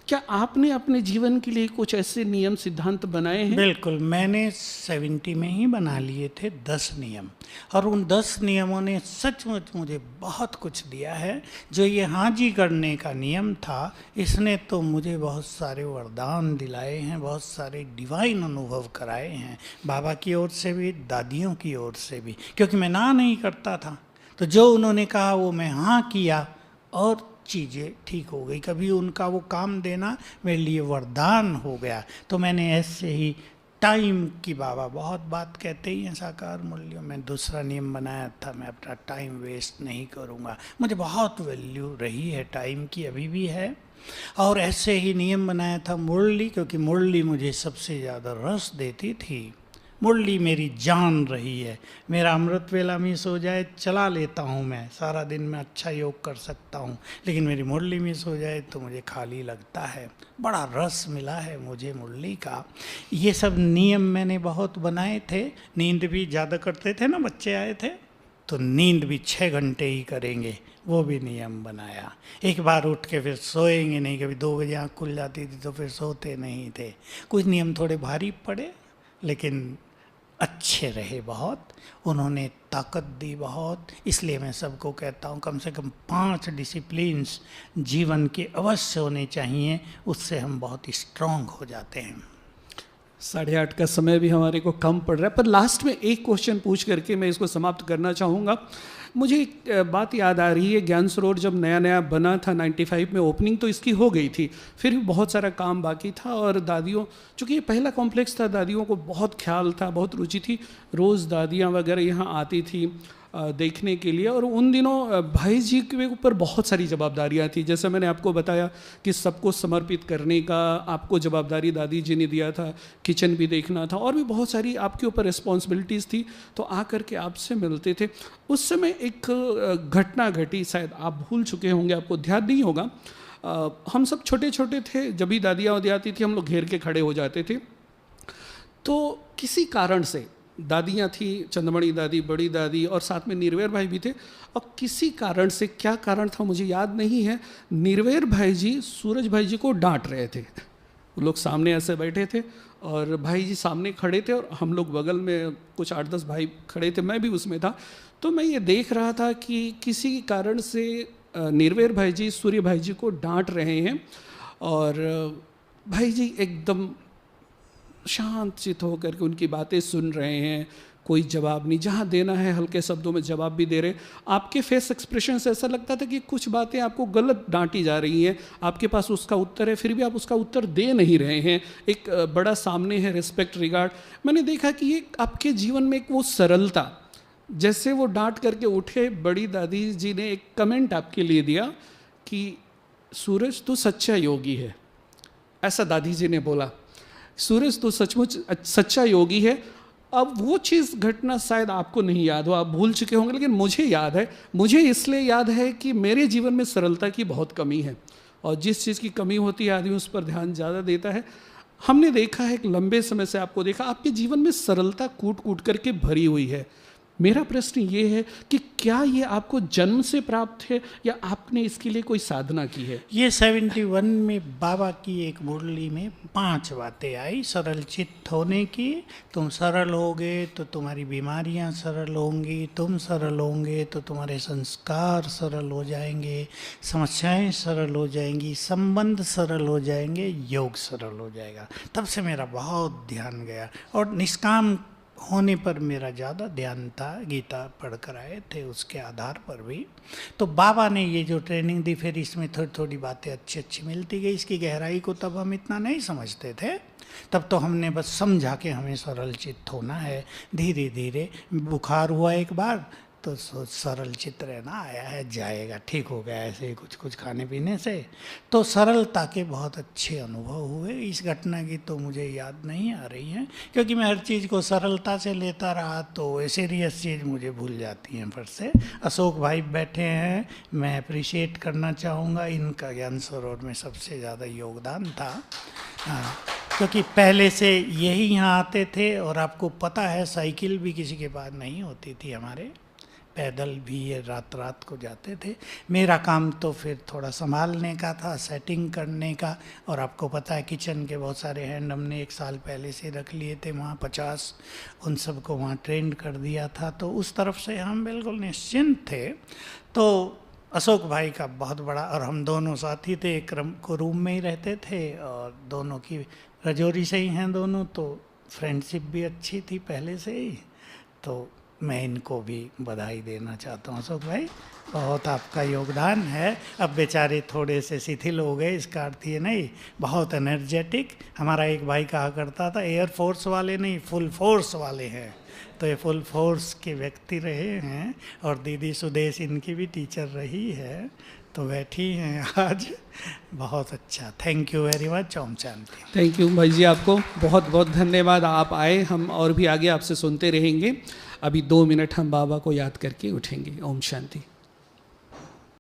क्या आपने अपने जीवन के लिए कुछ ऐसे नियम सिद्धांत बनाए हैं? बिल्कुल, मैंने 70 में ही बना लिए थे 10 नियम, और उन 10 नियमों ने सचमुच मुझे बहुत कुछ दिया है। जो ये हाँ जी करने का नियम था, इसने तो मुझे बहुत सारे वरदान दिलाए हैं, बहुत सारे डिवाइन अनुभव कराए हैं, बाबा की ओर से भी, दादियों की ओर से भी। क्योंकि मैं ना नहीं करता था, तो जो उन्होंने कहा वो मैं हाँ किया, और चीज़ें ठीक हो गई, कभी उनका वो काम देना मेरे लिए वरदान हो गया। तो मैंने ऐसे ही टाइम की बाबा बहुत बात कहते ही हैं साकार मूल्यों में, दूसरा नियम बनाया था, मैं अपना टाइम वेस्ट नहीं करूँगा। मुझे बहुत वैल्यू रही है टाइम की, अभी भी है। और ऐसे ही नियम बनाया था मुरली, क्योंकि मुरली मुझे सबसे ज़्यादा रस देती थी। मुरली मेरी जान रही है। मेरा अमृत वेला मिस हो जाए चला लेता हूँ मैं, सारा दिन मैं अच्छा योग कर सकता हूँ, लेकिन मेरी मुरली मिस हो जाए तो मुझे खाली लगता है। बड़ा रस मिला है मुझे मुरली का। ये सब नियम मैंने बहुत बनाए थे। नींद भी ज़्यादा करते थे ना, बच्चे आए थे तो नींद भी 6 घंटे ही करेंगे, वो भी नियम बनाया। एक बार उठ के फिर सोएंगे नहीं, कभी 2 बजे आँख खुल जाती थी तो फिर सोते नहीं थे। कुछ नियम थोड़े भारी पड़े लेकिन अच्छे रहे बहुत, उन्होंने ताकत दी बहुत। इसलिए मैं सबको कहता हूँ कम से कम 5 डिसिप्लिन्स जीवन के अवश्य होने चाहिए, उससे हम बहुत स्ट्रांग हो जाते हैं। 8:30 का समय भी हमारे को कम पड़ रहा है, पर लास्ट में एक क्वेश्चन पूछ करके मैं इसको समाप्त करना चाहूँगा। मुझे एक बात याद आ रही है, ज्ञान सरोवर जब नया नया बना था 95 में, ओपनिंग तो इसकी हो गई थी, फिर भी बहुत सारा काम बाकी था। और दादियों, चूँकि ये पहला कॉम्प्लेक्स था, दादियों को बहुत ख्याल था, बहुत रुचि थी, रोज़ दादियाँ वगैरह यहाँ आती थी देखने के लिए। और उन दिनों भाई जी के ऊपर बहुत सारी जवाबदारियां थी। जैसे मैंने आपको बताया कि सबको समर्पित करने का आपको जवाबदारी दादी जी ने दिया था, किचन भी देखना था, और भी बहुत सारी आपके ऊपर रिस्पॉन्सिबिलिटीज़ थी। तो आ करके आपसे मिलते थे। उस समय एक घटना घटी, शायद आप भूल चुके होंगे, आपको ध्यान नहीं होगा। हम सब छोटे छोटे थे, जब भी दादियाँ आती थी हम लोग घेर के खड़े हो जाते थे। तो किसी कारण से दादियाँ थी, चंद्रमणि दादी, बड़ी दादी, और साथ में निर्वैर भाई भी थे। और किसी कारण से, क्या कारण था मुझे याद नहीं है, निर्वैर भाई जी सूरज भाई जी को डांट रहे थे। वो लोग सामने ऐसे बैठे थे और भाई जी सामने खड़े थे, और हम लोग बगल में कुछ 8-10 भाई खड़े थे, मैं भी उसमें था। तो मैं ये देख रहा था कि किसी कारण से निर्वैर भाई जी सूर्य भाई जी को डांट रहे हैं, और भाई जी एकदम शांत चित होकर के उनकी बातें सुन रहे हैं, कोई जवाब नहीं, जहाँ देना है हल्के शब्दों में जवाब भी दे रहे। आपके फेस एक्सप्रेशन से ऐसा लगता था कि कुछ बातें आपको गलत डांटी जा रही हैं, आपके पास उसका उत्तर है, फिर भी आप उसका उत्तर दे नहीं रहे हैं। एक बड़ा सामने है, रिस्पेक्ट, रिगार्ड। मैंने देखा कि ये आपके जीवन में एक वो सरलता, जैसे वो डांट करके उठे, बड़ी दादी जी ने एक कमेंट आपके लिए दिया कि सूरज तो सच्चा योगी है, ऐसा दादी जी ने बोला। सूरज तो सचमुच सच्चा योगी है। अब वो चीज़, घटना शायद आपको नहीं याद हो, आप भूल चुके होंगे, लेकिन मुझे याद है। मुझे इसलिए याद है कि मेरे जीवन में सरलता की बहुत कमी है, और जिस चीज़ की कमी होती है आदमी उस पर ध्यान ज़्यादा देता है। हमने देखा है, एक लंबे समय से आपको देखा, आपके जीवन में सरलता कूट कूट करके भरी हुई है। मेरा प्रश्न ये है कि क्या ये आपको जन्म से प्राप्त है या आपने इसके लिए कोई साधना की है? ये 71 में बाबा की एक मुरली में 5 बातें आई सरल चित्त होने की। तुम सरल होगे तो तुम्हारी बीमारियां सरल होंगी, तुम सरल होंगे तो तुम्हारे संस्कार सरल हो जाएंगे, समस्याएं सरल हो जाएंगी, संबंध सरल हो जाएंगे, योग सरल हो जाएगा। तब से मेरा बहुत ध्यान गया, और निष्काम होने पर मेरा ज़्यादा ध्यान था। गीता पढ़कर आए थे, उसके आधार पर भी। तो बाबा ने ये जो ट्रेनिंग दी, फिर इसमें थोड़ी थोड़ी बातें अच्छी अच्छी मिलती गई। इसकी गहराई को तब हम इतना नहीं समझते थे, तब तो हमने बस समझा कि हमें सरल चित्त होना है। धीरे धीरे बुखार हुआ एक बार तो सरल चित्त रहना, आया है जाएगा, ठीक हो गया, ऐसे ही कुछ कुछ खाने पीने से। तो सरलता के बहुत अच्छे अनुभव हुए। इस घटना की तो मुझे याद नहीं आ रही है, क्योंकि मैं हर चीज़ को सरलता से लेता रहा तो सीरियस चीज़ मुझे भूल जाती हैं फट से। अशोक भाई बैठे हैं, मैं अप्रिशिएट करना चाहूँगा, इनका ज्ञान सरोवर में सबसे ज़्यादा योगदान था। हाँ, क्योंकि पहले से यही यहाँ आते थे, और आपको पता है साइकिल भी किसी के पास नहीं होती थी हमारे, पैदल भी ये रात रात को जाते थे। मेरा काम तो फिर थोड़ा संभालने का था, सेटिंग करने का। और आपको पता है किचन के बहुत सारे हैंड हमने 1 साल पहले से रख लिए थे वहाँ 50, उन सबको वहाँ ट्रेंड कर दिया था। तो उस तरफ से हम बिल्कुल निश्चिंत थे। तो अशोक भाई का बहुत बड़ा, और हम दोनों साथी थे, एक रूम में ही रहते थे, और दोनों की रजौरी से ही हैं दोनों, तो फ्रेंडशिप भी अच्छी थी पहले से ही। तो मैं इनको भी बधाई देना चाहता हूँ। अशोक भाई, बहुत आपका योगदान है। अब बेचारे थोड़े से शिथिल हो गए, इसका अर्थ ये नहीं, बहुत एनर्जेटिक। हमारा एक भाई कहा करता था, एयरफोर्स वाले नहीं, फुल फोर्स वाले हैं। तो ये फुल फोर्स के व्यक्ति रहे हैं। और दीदी सुदेश इनकी भी टीचर रही है, तो बैठी हैं आज। बहुत अच्छा, थैंक यू वेरी मच। ओम शांति। थैंक यू भाई जी, आपको बहुत बहुत धन्यवाद। आप आए, हम और भी आगे आपसे सुनते रहेंगे। अभी 2 मिनट हम बाबा को याद करके उठेंगे। ओम शांति।